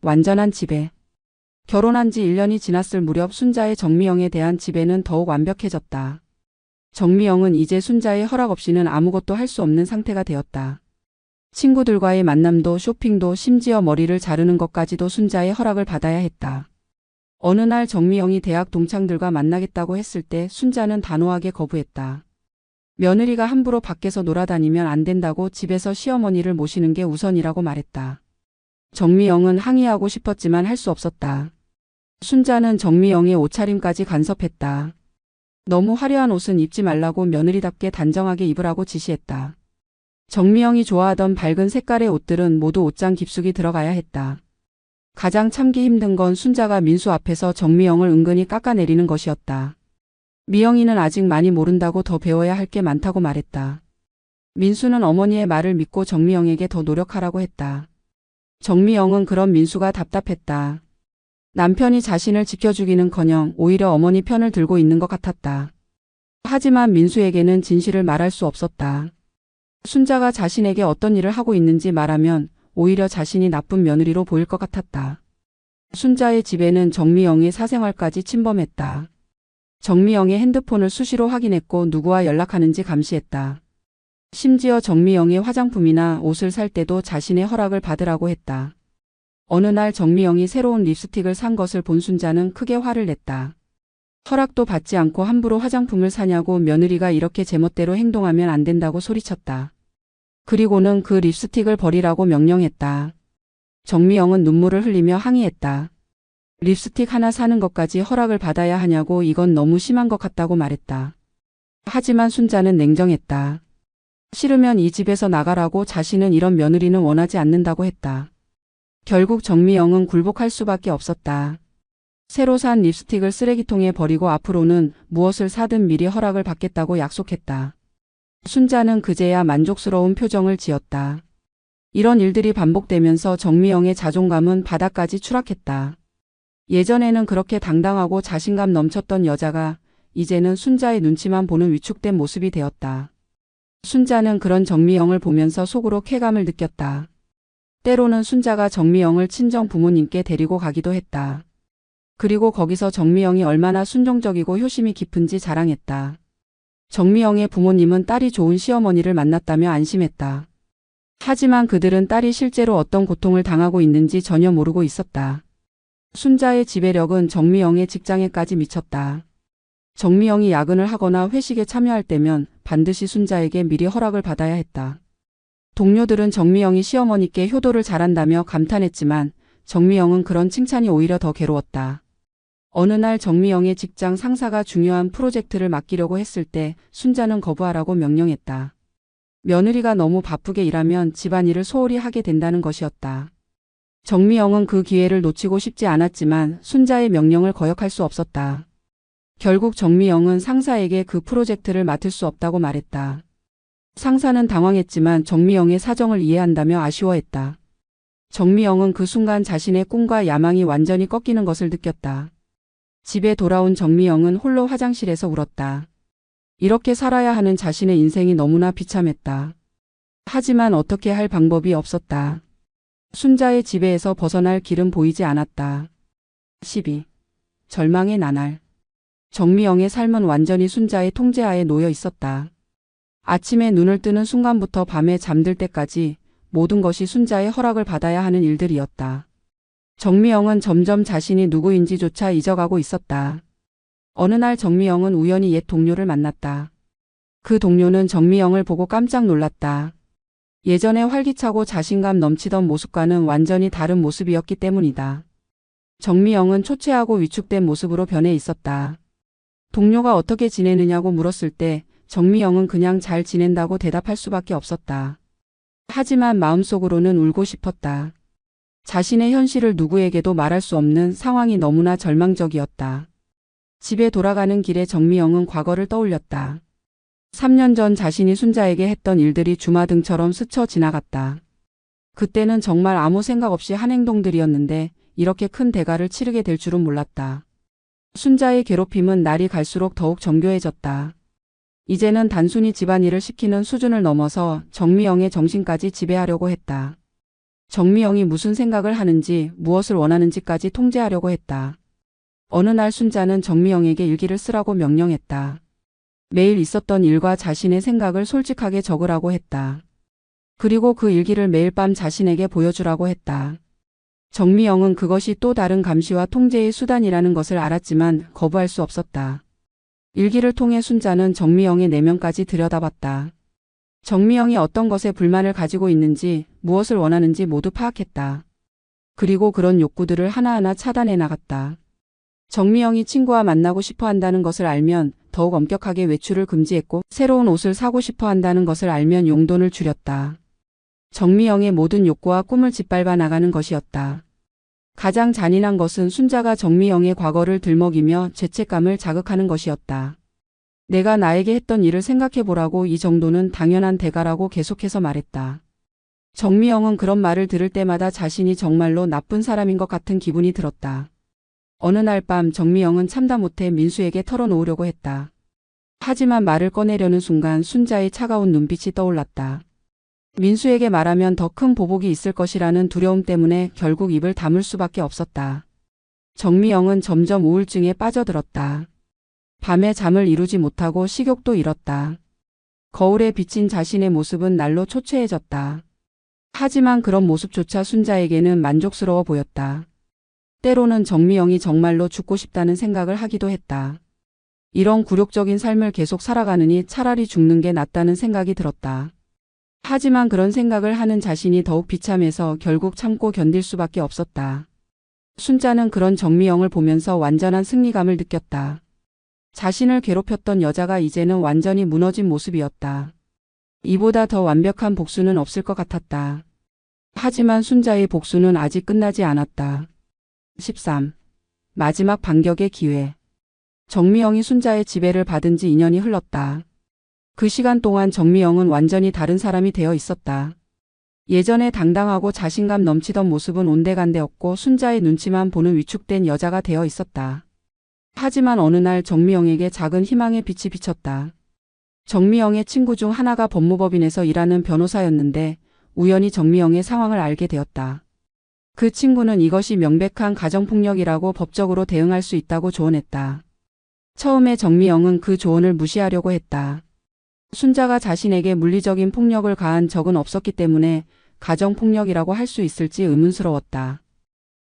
완전한 지배. 결혼한 지 1년이 지났을 무렵 순자의 정미영에 대한 지배는 더욱 완벽해졌다. 정미영은 이제 순자의 허락 없이는 아무것도 할 수 없는 상태가 되었다. 친구들과의 만남도 쇼핑도 심지어 머리를 자르는 것까지도 순자의 허락을 받아야 했다. 어느 날 정미영이 대학 동창들과 만나겠다고 했을 때 순자는 단호하게 거부했다. 며느리가 함부로 밖에서 놀아다니면 안 된다고 집에서 시어머니를 모시는 게 우선이라고 말했다. 정미영은 항의하고 싶었지만 할 수 없었다. 순자는 정미영의 옷차림까지 간섭했다. 너무 화려한 옷은 입지 말라고 며느리답게 단정하게 입으라고 지시했다. 정미영이 좋아하던 밝은 색깔의 옷들은 모두 옷장 깊숙이 들어가야 했다. 가장 참기 힘든 건 순자가 민수 앞에서 정미영을 은근히 깎아내리는 것이었다. 미영이는 아직 많이 모른다고 더 배워야 할 게 많다고 말했다. 민수는 어머니의 말을 믿고 정미영에게 더 노력하라고 했다. 정미영은 그런 민수가 답답했다. 남편이 자신을 지켜주기는커녕 오히려 어머니 편을 들고 있는 것 같았다. 하지만 민수에게는 진실을 말할 수 없었다. 순자가 자신에게 어떤 일을 하고 있는지 말하면 오히려 자신이 나쁜 며느리로 보일 것 같았다. 순자의 집에는 정미영의 사생활까지 침범했다. 정미영의 핸드폰을 수시로 확인했고 누구와 연락하는지 감시했다. 심지어 정미영의 화장품이나 옷을 살 때도 자신의 허락을 받으라고 했다. 어느 날 정미영이 새로운 립스틱을 산 것을 본 순자는 크게 화를 냈다. 허락도 받지 않고 함부로 화장품을 사냐고 며느리가 이렇게 제멋대로 행동하면 안 된다고 소리쳤다. 그리고는 그 립스틱을 버리라고 명령했다. 정미영은 눈물을 흘리며 항의했다. 립스틱 하나 사는 것까지 허락을 받아야 하냐고 이건 너무 심한 것 같다고 말했다. 하지만 순자는 냉정했다. 싫으면 이 집에서 나가라고 자신은 이런 며느리는 원하지 않는다고 했다. 결국 정미영은 굴복할 수밖에 없었다. 새로 산 립스틱을 쓰레기통에 버리고 앞으로는 무엇을 사든 미리 허락을 받겠다고 약속했다. 순자는 그제야 만족스러운 표정을 지었다. 이런 일들이 반복되면서 정미영의 자존감은 바닥까지 추락했다. 예전에는 그렇게 당당하고 자신감 넘쳤던 여자가 이제는 순자의 눈치만 보는 위축된 모습이 되었다. 순자는 그런 정미영을 보면서 속으로 쾌감을 느꼈다. 때로는 순자가 정미영을 친정 부모님께 데리고 가기도 했다. 그리고 거기서 정미영이 얼마나 순종적이고 효심이 깊은지 자랑했다. 정미영의 부모님은 딸이 좋은 시어머니를 만났다며 안심했다. 하지만 그들은 딸이 실제로 어떤 고통을 당하고 있는지 전혀 모르고 있었다. 순자의 지배력은 정미영의 직장에까지 미쳤다. 정미영이 야근을 하거나 회식에 참여할 때면 반드시 순자에게 미리 허락을 받아야 했다. 동료들은 정미영이 시어머니께 효도를 잘한다며 감탄했지만 정미영은 그런 칭찬이 오히려 더 괴로웠다. 어느 날 정미영의 직장 상사가 중요한 프로젝트를 맡기려고 했을 때 순자는 거부하라고 명령했다. 며느리가 너무 바쁘게 일하면 집안일을 소홀히 하게 된다는 것이었다. 정미영은 그 기회를 놓치고 싶지 않았지만 순자의 명령을 거역할 수 없었다. 결국 정미영은 상사에게 그 프로젝트를 맡을 수 없다고 말했다. 상사는 당황했지만 정미영의 사정을 이해한다며 아쉬워했다. 정미영은 그 순간 자신의 꿈과 야망이 완전히 꺾이는 것을 느꼈다. 집에 돌아온 정미영은 홀로 화장실에서 울었다. 이렇게 살아야 하는 자신의 인생이 너무나 비참했다. 하지만 어떻게 할 방법이 없었다. 순자의 지배에서 벗어날 길은 보이지 않았다. 12. 절망의 나날. 정미영의 삶은 완전히 순자의 통제하에 놓여 있었다. 아침에 눈을 뜨는 순간부터 밤에 잠들 때까지 모든 것이 순자의 허락을 받아야 하는 일들이었다. 정미영은 점점 자신이 누구인지조차 잊어가고 있었다. 어느 날 정미영은 우연히 옛 동료를 만났다. 그 동료는 정미영을 보고 깜짝 놀랐다. 예전에 활기차고 자신감 넘치던 모습과는 완전히 다른 모습이었기 때문이다. 정미영은 초췌하고 위축된 모습으로 변해 있었다. 동료가 어떻게 지내느냐고 물었을 때 정미영은 그냥 잘 지낸다고 대답할 수밖에 없었다. 하지만 마음속으로는 울고 싶었다. 자신의 현실을 누구에게도 말할 수 없는 상황이 너무나 절망적이었다. 집에 돌아가는 길에 정미영은 과거를 떠올렸다. 3년 전 자신이 순자에게 했던 일들이 주마등처럼 스쳐 지나갔다. 그때는 정말 아무 생각 없이 한 행동들이었는데 이렇게 큰 대가를 치르게 될 줄은 몰랐다. 순자의 괴롭힘은 날이 갈수록 더욱 정교해졌다. 이제는 단순히 집안일을 시키는 수준을 넘어서 정미영의 정신까지 지배하려고 했다. 정미영이 무슨 생각을 하는지 무엇을 원하는지까지 통제하려고 했다. 어느 날 순자는 정미영에게 일기를 쓰라고 명령했다. 매일 있었던 일과 자신의 생각을 솔직하게 적으라고 했다. 그리고 그 일기를 매일 밤 자신에게 보여주라고 했다. 정미영은 그것이 또 다른 감시와 통제의 수단이라는 것을 알았지만 거부할 수 없었다. 일기를 통해 순자는 정미영의 내면까지 들여다봤다. 정미영이 어떤 것에 불만을 가지고 있는지, 무엇을 원하는지 모두 파악했다. 그리고 그런 욕구들을 하나하나 차단해 나갔다. 정미영이 친구와 만나고 싶어 한다는 것을 알면 더욱 엄격하게 외출을 금지했고 새로운 옷을 사고 싶어 한다는 것을 알면 용돈을 줄였다. 정미영의 모든 욕구와 꿈을 짓밟아 나가는 것이었다. 가장 잔인한 것은 순자가 정미영의 과거를 들먹이며 죄책감을 자극하는 것이었다. 내가 나에게 했던 일을 생각해보라고, 이 정도는 당연한 대가라고 계속해서 말했다. 정미영은 그런 말을 들을 때마다 자신이 정말로 나쁜 사람인 것 같은 기분이 들었다. 어느 날 밤 정미영은 참다 못해 민수에게 털어놓으려고 했다. 하지만 말을 꺼내려는 순간 순자의 차가운 눈빛이 떠올랐다. 민수에게 말하면 더 큰 보복이 있을 것이라는 두려움 때문에 결국 입을 다물 수밖에 없었다. 정미영은 점점 우울증에 빠져들었다. 밤에 잠을 이루지 못하고 식욕도 잃었다. 거울에 비친 자신의 모습은 날로 초췌해졌다. 하지만 그런 모습조차 순자에게는 만족스러워 보였다. 때로는 정미영이 정말로 죽고 싶다는 생각을 하기도 했다. 이런 굴욕적인 삶을 계속 살아가느니 차라리 죽는 게 낫다는 생각이 들었다. 하지만 그런 생각을 하는 자신이 더욱 비참해서 결국 참고 견딜 수밖에 없었다. 순자는 그런 정미영을 보면서 완전한 승리감을 느꼈다. 자신을 괴롭혔던 여자가 이제는 완전히 무너진 모습이었다. 이보다 더 완벽한 복수는 없을 것 같았다. 하지만 순자의 복수는 아직 끝나지 않았다. 13. 마지막 반격의 기회. 정미영이 순자의 지배를 받은 지 2년이 흘렀다. 그 시간 동안 정미영은 완전히 다른 사람이 되어 있었다. 예전에 당당하고 자신감 넘치던 모습은 온데간데없고 순자의 눈치만 보는 위축된 여자가 되어 있었다. 하지만 어느 날 정미영에게 작은 희망의 빛이 비쳤다. 정미영의 친구 중 하나가 법무법인에서 일하는 변호사였는데 우연히 정미영의 상황을 알게 되었다. 그 친구는 이것이 명백한 가정폭력이라고 법적으로 대응할 수 있다고 조언했다. 처음에 정미영은 그 조언을 무시하려고 했다. 순자가 자신에게 물리적인 폭력을 가한 적은 없었기 때문에 가정폭력이라고 할 수 있을지 의문스러웠다.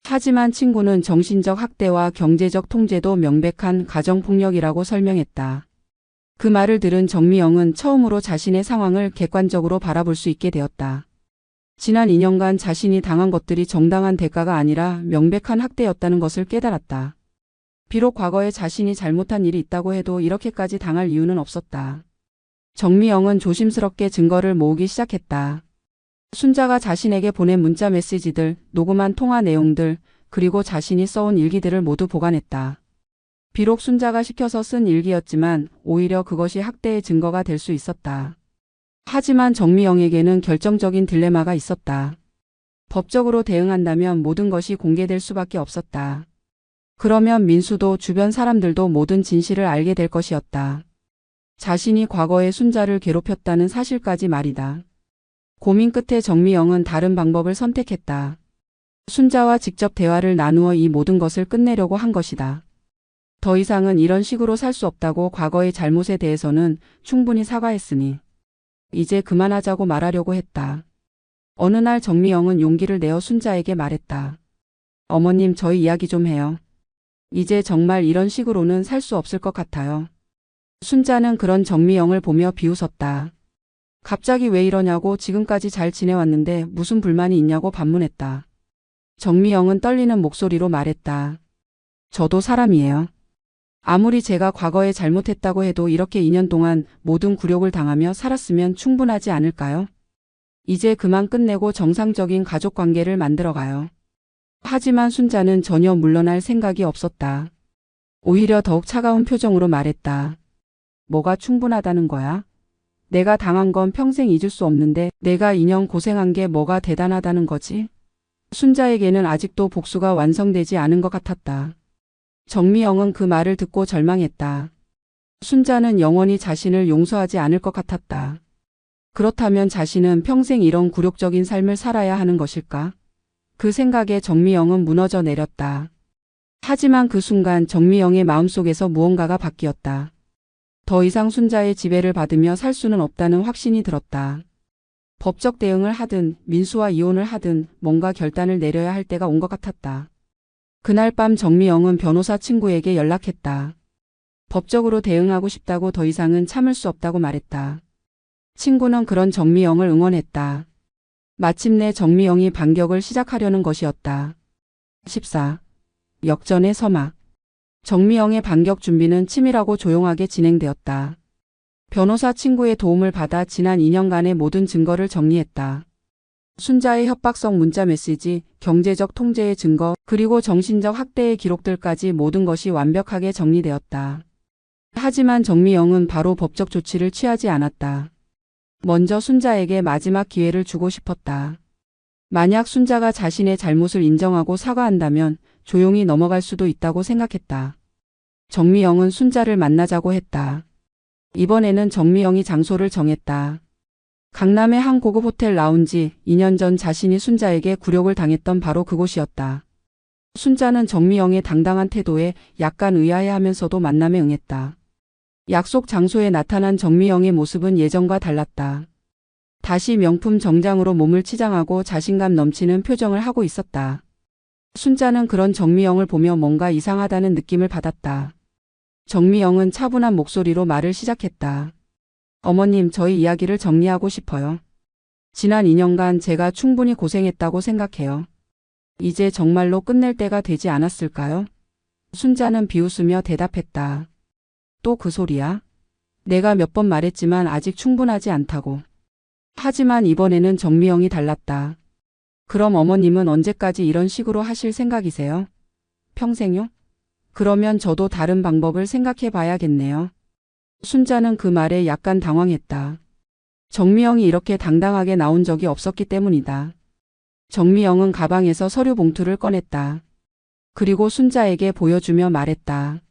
하지만 친구는 정신적 학대와 경제적 통제도 명백한 가정폭력이라고 설명했다. 그 말을 들은 정미영은 처음으로 자신의 상황을 객관적으로 바라볼 수 있게 되었다. 지난 2년간 자신이 당한 것들이 정당한 대가가 아니라 명백한 학대였다는 것을 깨달았다. 비록 과거에 자신이 잘못한 일이 있다고 해도 이렇게까지 당할 이유는 없었다. 정미영은 조심스럽게 증거를 모으기 시작했다. 순자가 자신에게 보낸 문자 메시지들, 녹음한 통화 내용들, 그리고 자신이 써온 일기들을 모두 보관했다. 비록 순자가 시켜서 쓴 일기였지만 오히려 그것이 학대의 증거가 될 수 있었다. 하지만 정미영에게는 결정적인 딜레마가 있었다. 법적으로 대응한다면 모든 것이 공개될 수밖에 없었다. 그러면 민수도 주변 사람들도 모든 진실을 알게 될 것이었다. 자신이 과거에 순자를 괴롭혔다는 사실까지 말이다. 고민 끝에 정미영은 다른 방법을 선택했다. 순자와 직접 대화를 나누어 이 모든 것을 끝내려고 한 것이다. 더 이상은 이런 식으로 살 수 없다고 과거의 잘못에 대해서는 충분히 사과했으니 이제 그만하자고 말하려고 했다. 어느 날 정미영은 용기를 내어 순자에게 말했다. 어머님, 저희 이야기 좀 해요. 이제 정말 이런 식으로는 살 수 없을 것 같아요. 순자는 그런 정미영을 보며 비웃었다. 갑자기 왜 이러냐고 지금까지 잘 지내왔는데 무슨 불만이 있냐고 반문했다. 정미영은 떨리는 목소리로 말했다. 저도 사람이에요. 아무리 제가 과거에 잘못했다고 해도 이렇게 2년 동안 모든 굴욕을 당하며 살았으면 충분하지 않을까요? 이제 그만 끝내고 정상적인 가족관계를 만들어가요. 하지만 순자는 전혀 물러날 생각이 없었다. 오히려 더욱 차가운 표정으로 말했다. 뭐가 충분하다는 거야? 내가 당한 건 평생 잊을 수 없는데 내가 2년 고생한 게 뭐가 대단하다는 거지? 순자에게는 아직도 복수가 완성되지 않은 것 같았다. 정미영은 그 말을 듣고 절망했다. 순자는 영원히 자신을 용서하지 않을 것 같았다. 그렇다면 자신은 평생 이런 굴욕적인 삶을 살아야 하는 것일까? 그 생각에 정미영은 무너져 내렸다. 하지만 그 순간 정미영의 마음속에서 무언가가 바뀌었다. 더 이상 순자의 지배를 받으며 살 수는 없다는 확신이 들었다. 법적 대응을 하든 민수와 이혼을 하든 뭔가 결단을 내려야 할 때가 온 것 같았다. 그날 밤 정미영은 변호사 친구에게 연락했다. 법적으로 대응하고 싶다고 더 이상은 참을 수 없다고 말했다. 친구는 그런 정미영을 응원했다. 마침내 정미영이 반격을 시작하려는 것이었다. 14. 역전의 서막. 정미영의 반격 준비는 치밀하고 조용하게 진행되었다. 변호사 친구의 도움을 받아 지난 2년간의 모든 증거를 정리했다. 순자의 협박성 문자 메시지, 경제적 통제의 증거, 그리고 정신적 학대의 기록들까지 모든 것이 완벽하게 정리되었다. 하지만 정미영은 바로 법적 조치를 취하지 않았다. 먼저 순자에게 마지막 기회를 주고 싶었다. 만약 순자가 자신의 잘못을 인정하고 사과한다면 조용히 넘어갈 수도 있다고 생각했다. 정미영은 순자를 만나자고 했다. 이번에는 정미영이 장소를 정했다. 강남의 한 고급 호텔 라운지, 2년 전 자신이 순자에게 굴욕을 당했던 바로 그곳이었다. 순자는 정미영의 당당한 태도에 약간 의아해하면서도 만남에 응했다. 약속 장소에 나타난 정미영의 모습은 예전과 달랐다. 다시 명품 정장으로 몸을 치장하고 자신감 넘치는 표정을 하고 있었다. 순자는 그런 정미영을 보며 뭔가 이상하다는 느낌을 받았다. 정미영은 차분한 목소리로 말을 시작했다. 어머님, 저희 이야기를 정리하고 싶어요. 지난 2년간 제가 충분히 고생했다고 생각해요. 이제 정말로 끝낼 때가 되지 않았을까요? 순자는 비웃으며 대답했다. 또 그 소리야? 내가 몇 번 말했지만 아직 충분하지 않다고. 하지만 이번에는 정미영이 달랐다. 그럼 어머님은 언제까지 이런 식으로 하실 생각이세요? 평생요? 그러면 저도 다른 방법을 생각해 봐야겠네요. 순자는 그 말에 약간 당황했다. 정미영이 이렇게 당당하게 나온 적이 없었기 때문이다. 정미영은 가방에서 서류 봉투를 꺼냈다. 그리고 순자에게 보여주며 말했다.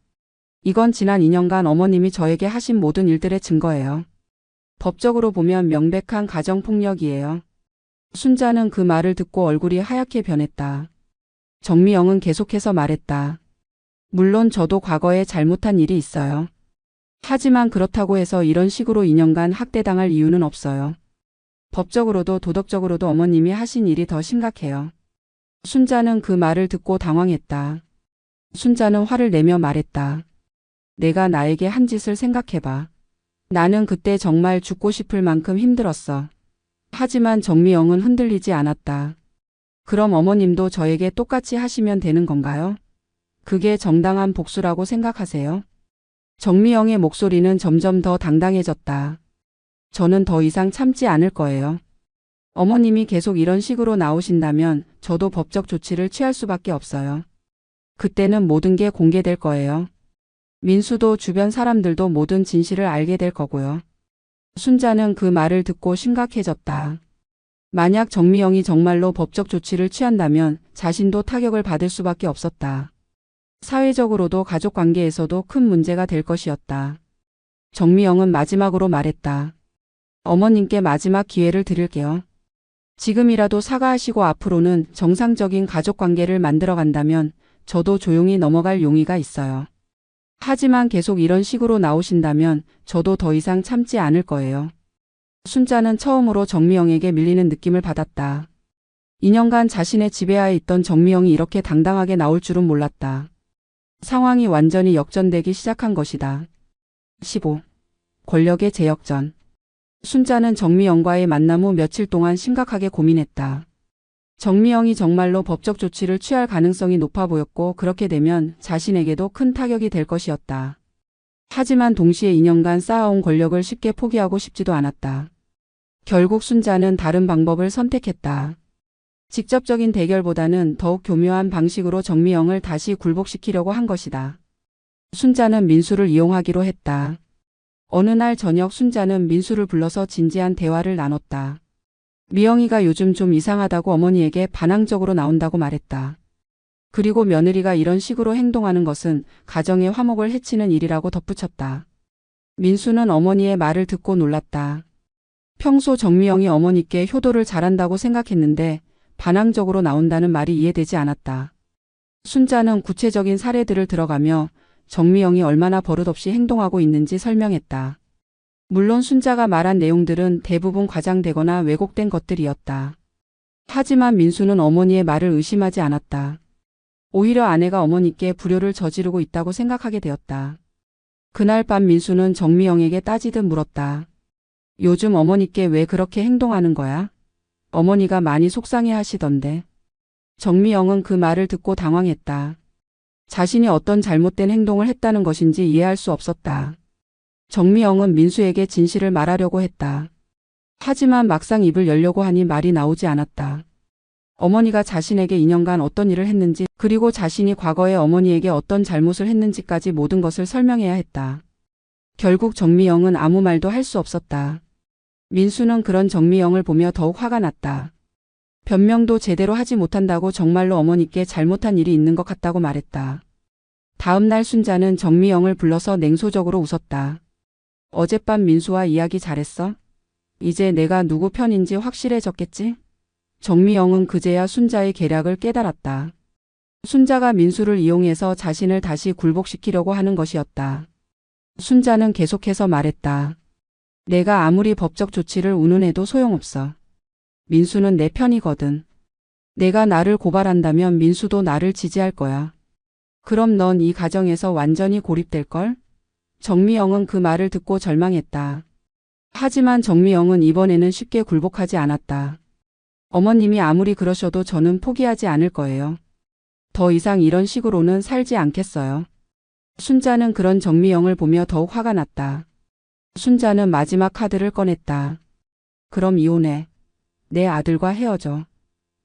이건 지난 2년간 어머님이 저에게 하신 모든 일들의 증거예요. 법적으로 보면 명백한 가정폭력이에요. 순자는 그 말을 듣고 얼굴이 하얗게 변했다. 정미영은 계속해서 말했다. 물론 저도 과거에 잘못한 일이 있어요. 하지만 그렇다고 해서 이런 식으로 2년간 학대당할 이유는 없어요. 법적으로도 도덕적으로도 어머님이 하신 일이 더 심각해요. 순자는 그 말을 듣고 당황했다. 순자는 화를 내며 말했다. 내가 나에게 한 짓을 생각해봐. 나는 그때 정말 죽고 싶을 만큼 힘들었어. 하지만 정미영은 흔들리지 않았다. 그럼 어머님도 저에게 똑같이 하시면 되는 건가요? 그게 정당한 복수라고 생각하세요? 정미영의 목소리는 점점 더 당당해졌다. 저는 더 이상 참지 않을 거예요. 어머님이 계속 이런 식으로 나오신다면 저도 법적 조치를 취할 수밖에 없어요. 그때는 모든 게 공개될 거예요. 민수도 주변 사람들도 모든 진실을 알게 될 거고요. 순자는 그 말을 듣고 심각해졌다. 만약 정미영이 정말로 법적 조치를 취한다면 자신도 타격을 받을 수밖에 없었다. 사회적으로도 가족 관계에서도 큰 문제가 될 것이었다. 정미영은 마지막으로 말했다. 어머님께 마지막 기회를 드릴게요. 지금이라도 사과하시고 앞으로는 정상적인 가족 관계를 만들어 간다면 저도 조용히 넘어갈 용의가 있어요. 하지만 계속 이런 식으로 나오신다면 저도 더 이상 참지 않을 거예요. 순자는 처음으로 정미영에게 밀리는 느낌을 받았다. 2년간 자신의 지배하에 있던 정미영이 이렇게 당당하게 나올 줄은 몰랐다. 상황이 완전히 역전되기 시작한 것이다. 15. 권력의 재역전. 순자는 정미영과의 만남 후 며칠 동안 심각하게 고민했다. 정미영이 정말로 법적 조치를 취할 가능성이 높아 보였고 그렇게 되면 자신에게도 큰 타격이 될 것이었다. 하지만 동시에 2년간 쌓아온 권력을 쉽게 포기하고 싶지도 않았다. 결국 순자는 다른 방법을 선택했다. 직접적인 대결보다는 더욱 교묘한 방식으로 정미영을 다시 굴복시키려고 한 것이다. 순자는 민수를 이용하기로 했다. 어느 날 저녁 순자는 민수를 불러서 진지한 대화를 나눴다. 미영이가 요즘 좀 이상하다고 어머니에게 반항적으로 나온다고 말했다. 그리고 며느리가 이런 식으로 행동하는 것은 가정의 화목을 해치는 일이라고 덧붙였다. 민수는 어머니의 말을 듣고 놀랐다. 평소 정미영이 어머니께 효도를 잘한다고 생각했는데 반항적으로 나온다는 말이 이해되지 않았다. 순자는 구체적인 사례들을 들어가며 정미영이 얼마나 버릇없이 행동하고 있는지 설명했다. 물론 순자가 말한 내용들은 대부분 과장되거나 왜곡된 것들이었다. 하지만 민수는 어머니의 말을 의심하지 않았다. 오히려 아내가 어머니께 불효를 저지르고 있다고 생각하게 되었다. 그날 밤 민수는 정미영에게 따지듯 물었다. 요즘 어머니께 왜 그렇게 행동하는 거야? 어머니가 많이 속상해 하시던데. 정미영은 그 말을 듣고 당황했다. 자신이 어떤 잘못된 행동을 했다는 것인지 이해할 수 없었다. 정미영은 민수에게 진실을 말하려고 했다. 하지만 막상 입을 열려고 하니 말이 나오지 않았다. 어머니가 자신에게 2년간 어떤 일을 했는지 그리고 자신이 과거에 어머니에게 어떤 잘못을 했는지까지 모든 것을 설명해야 했다. 결국 정미영은 아무 말도 할 수 없었다. 민수는 그런 정미영을 보며 더욱 화가 났다. 변명도 제대로 하지 못한다고 정말로 어머니께 잘못한 일이 있는 것 같다고 말했다. 다음 날 순자는 정미영을 불러서 냉소적으로 웃었다. 어젯밤 민수와 이야기 잘했어? 이제 내가 누구 편인지 확실해졌겠지? 정미영은 그제야 순자의 계략을 깨달았다. 순자가 민수를 이용해서 자신을 다시 굴복시키려고 하는 것이었다. 순자는 계속해서 말했다. 내가 아무리 법적 조치를 운운해도 소용없어. 민수는 내 편이거든. 내가 나를 고발한다면 민수도 나를 지지할 거야. 그럼 넌 이 가정에서 완전히 고립될걸? 정미영은 그 말을 듣고 절망했다. 하지만 정미영은 이번에는 쉽게 굴복하지 않았다. 어머님이 아무리 그러셔도 저는 포기하지 않을 거예요. 더 이상 이런 식으로는 살지 않겠어요. 순자는 그런 정미영을 보며 더욱 화가 났다. 순자는 마지막 카드를 꺼냈다. 그럼 이혼해. 내 아들과 헤어져.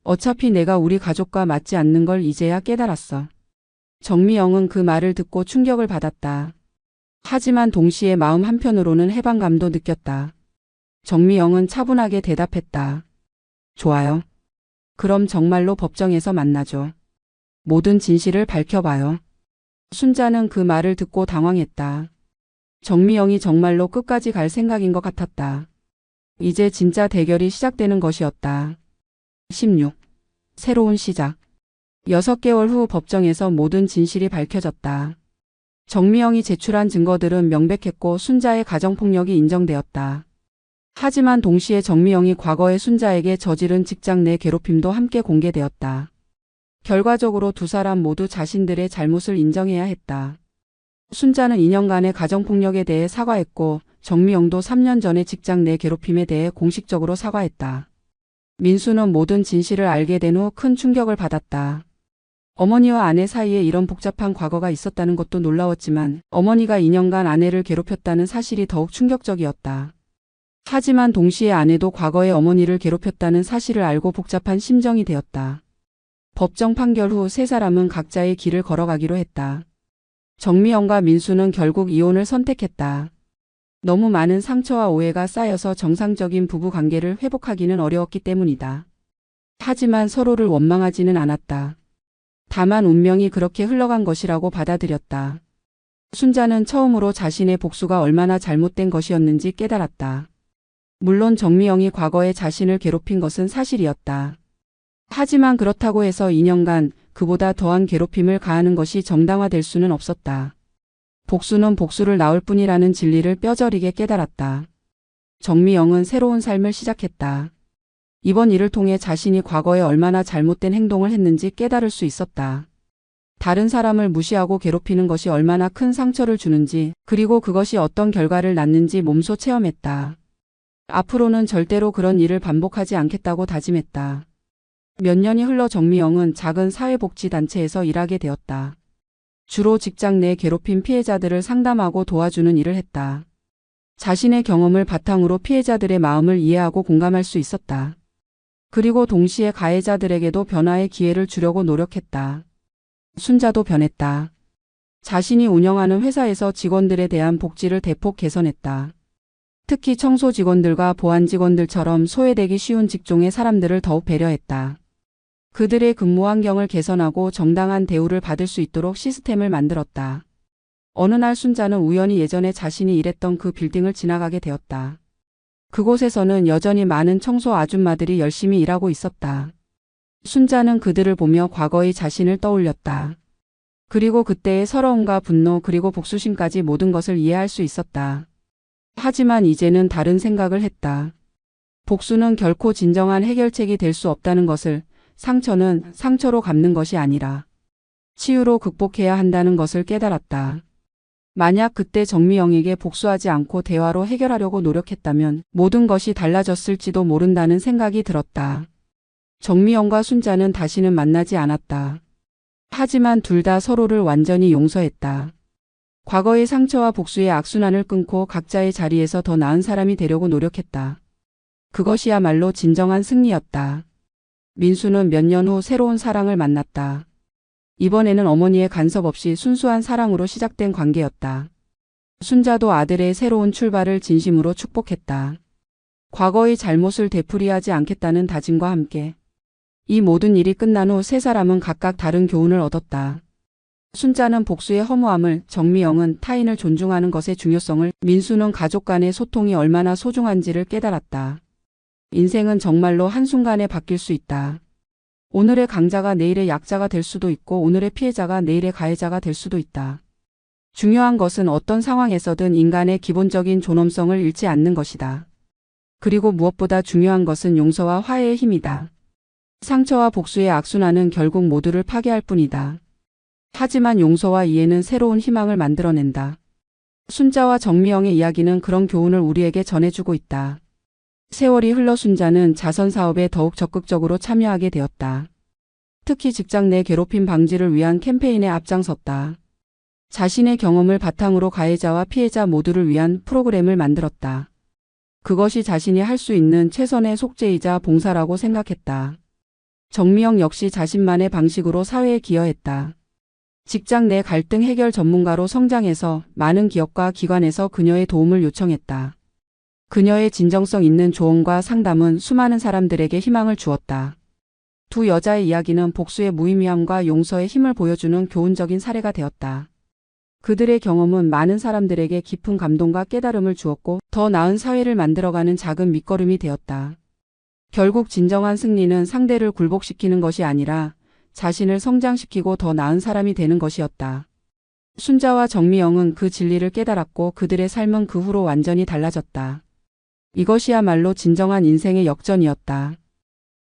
어차피 내가 우리 가족과 맞지 않는 걸 이제야 깨달았어. 정미영은 그 말을 듣고 충격을 받았다. 하지만 동시에 마음 한편으로는 해방감도 느꼈다. 정미영은 차분하게 대답했다. 좋아요. 그럼 정말로 법정에서 만나죠. 모든 진실을 밝혀봐요. 순자는 그 말을 듣고 당황했다. 정미영이 정말로 끝까지 갈 생각인 것 같았다. 이제 진짜 대결이 시작되는 것이었다. 16. 새로운 시작. 6개월 후 법정에서 모든 진실이 밝혀졌다. 정미영이 제출한 증거들은 명백했고 순자의 가정폭력이 인정되었다. 하지만 동시에 정미영이 과거에 순자에게 저지른 직장 내 괴롭힘도 함께 공개되었다. 결과적으로 두 사람 모두 자신들의 잘못을 인정해야 했다. 순자는 2년간의 가정폭력에 대해 사과했고 정미영도 3년 전의 직장 내 괴롭힘에 대해 공식적으로 사과했다. 민수는 모든 진실을 알게 된 후 큰 충격을 받았다. 어머니와 아내 사이에 이런 복잡한 과거가 있었다는 것도 놀라웠지만 어머니가 2년간 아내를 괴롭혔다는 사실이 더욱 충격적이었다. 하지만 동시에 아내도 과거에 어머니를 괴롭혔다는 사실을 알고 복잡한 심정이 되었다. 법정 판결 후 세 사람은 각자의 길을 걸어가기로 했다. 정미영과 민수는 결국 이혼을 선택했다. 너무 많은 상처와 오해가 쌓여서 정상적인 부부 관계를 회복하기는 어려웠기 때문이다. 하지만 서로를 원망하지는 않았다. 다만 운명이 그렇게 흘러간 것이라고 받아들였다. 순자는 처음으로 자신의 복수가 얼마나 잘못된 것이었는지 깨달았다. 물론 정미영이 과거에 자신을 괴롭힌 것은 사실이었다. 하지만 그렇다고 해서 2년간 그보다 더한 괴롭힘을 가하는 것이 정당화될 수는 없었다. 복수는 복수를 낳을 뿐이라는 진리를 뼈저리게 깨달았다. 정미영은 새로운 삶을 시작했다. 이번 일을 통해 자신이 과거에 얼마나 잘못된 행동을 했는지 깨달을 수 있었다. 다른 사람을 무시하고 괴롭히는 것이 얼마나 큰 상처를 주는지, 그리고 그것이 어떤 결과를 낳는지 몸소 체험했다. 앞으로는 절대로 그런 일을 반복하지 않겠다고 다짐했다. 몇 년이 흘러 정미영은 작은 사회복지단체에서 일하게 되었다. 주로 직장 내 괴롭힘 피해자들을 상담하고 도와주는 일을 했다. 자신의 경험을 바탕으로 피해자들의 마음을 이해하고 공감할 수 있었다. 그리고 동시에 가해자들에게도 변화의 기회를 주려고 노력했다. 순자도 변했다. 자신이 운영하는 회사에서 직원들에 대한 복지를 대폭 개선했다. 특히 청소 직원들과 보안 직원들처럼 소외되기 쉬운 직종의 사람들을 더욱 배려했다. 그들의 근무 환경을 개선하고 정당한 대우를 받을 수 있도록 시스템을 만들었다. 어느 날 순자는 우연히 예전에 자신이 일했던 그 빌딩을 지나가게 되었다. 그곳에서는 여전히 많은 청소 아줌마들이 열심히 일하고 있었다. 순자는 그들을 보며 과거의 자신을 떠올렸다. 그리고 그때의 서러움과 분노 그리고 복수심까지 모든 것을 이해할 수 있었다. 하지만 이제는 다른 생각을 했다. 복수는 결코 진정한 해결책이 될 수 없다는 것을, 상처는 상처로 갚는 것이 아니라 치유로 극복해야 한다는 것을 깨달았다. 만약 그때 정미영에게 복수하지 않고 대화로 해결하려고 노력했다면 모든 것이 달라졌을지도 모른다는 생각이 들었다. 정미영과 순자는 다시는 만나지 않았다. 하지만 둘 다 서로를 완전히 용서했다. 과거의 상처와 복수의 악순환을 끊고 각자의 자리에서 더 나은 사람이 되려고 노력했다. 그것이야말로 진정한 승리였다. 민수는 몇 년 후 새로운 사랑을 만났다. 이번에는 어머니의 간섭 없이 순수한 사랑으로 시작된 관계였다. 순자도 아들의 새로운 출발을 진심으로 축복했다. 과거의 잘못을 되풀이하지 않겠다는 다짐과 함께 이 모든 일이 끝난 후 세 사람은 각각 다른 교훈을 얻었다. 순자는 복수의 허무함을, 정미영은 타인을 존중하는 것의 중요성을, 민수는 가족 간의 소통이 얼마나 소중한지를 깨달았다. 인생은 정말로 한순간에 바뀔 수 있다. 오늘의 강자가 내일의 약자가 될 수도 있고 오늘의 피해자가 내일의 가해자가 될 수도 있다. 중요한 것은 어떤 상황에서든 인간의 기본적인 존엄성을 잃지 않는 것이다. 그리고 무엇보다 중요한 것은 용서와 화해의 힘이다. 상처와 복수의 악순환은 결국 모두를 파괴할 뿐이다. 하지만 용서와 이해는 새로운 희망을 만들어낸다. 순자와 정미영의 이야기는 그런 교훈을 우리에게 전해주고 있다. 세월이 흘러 순자는 자선 사업에 더욱 적극적으로 참여하게 되었다. 특히 직장 내 괴롭힘 방지를 위한 캠페인에 앞장섰다. 자신의 경험을 바탕으로 가해자와 피해자 모두를 위한 프로그램을 만들었다. 그것이 자신이 할 수 있는 최선의 속죄이자 봉사라고 생각했다. 정미영 역시 자신만의 방식으로 사회에 기여했다. 직장 내 갈등 해결 전문가로 성장해서 많은 기업과 기관에서 그녀의 도움을 요청했다. 그녀의 진정성 있는 조언과 상담은 수많은 사람들에게 희망을 주었다. 두 여자의 이야기는 복수의 무의미함과 용서의 힘을 보여주는 교훈적인 사례가 되었다. 그들의 경험은 많은 사람들에게 깊은 감동과 깨달음을 주었고 더 나은 사회를 만들어가는 작은 밑거름이 되었다. 결국 진정한 승리는 상대를 굴복시키는 것이 아니라 자신을 성장시키고 더 나은 사람이 되는 것이었다. 순자와 정미영은 그 진리를 깨달았고 그들의 삶은 그 후로 완전히 달라졌다. 이것이야말로 진정한 인생의 역전이었다.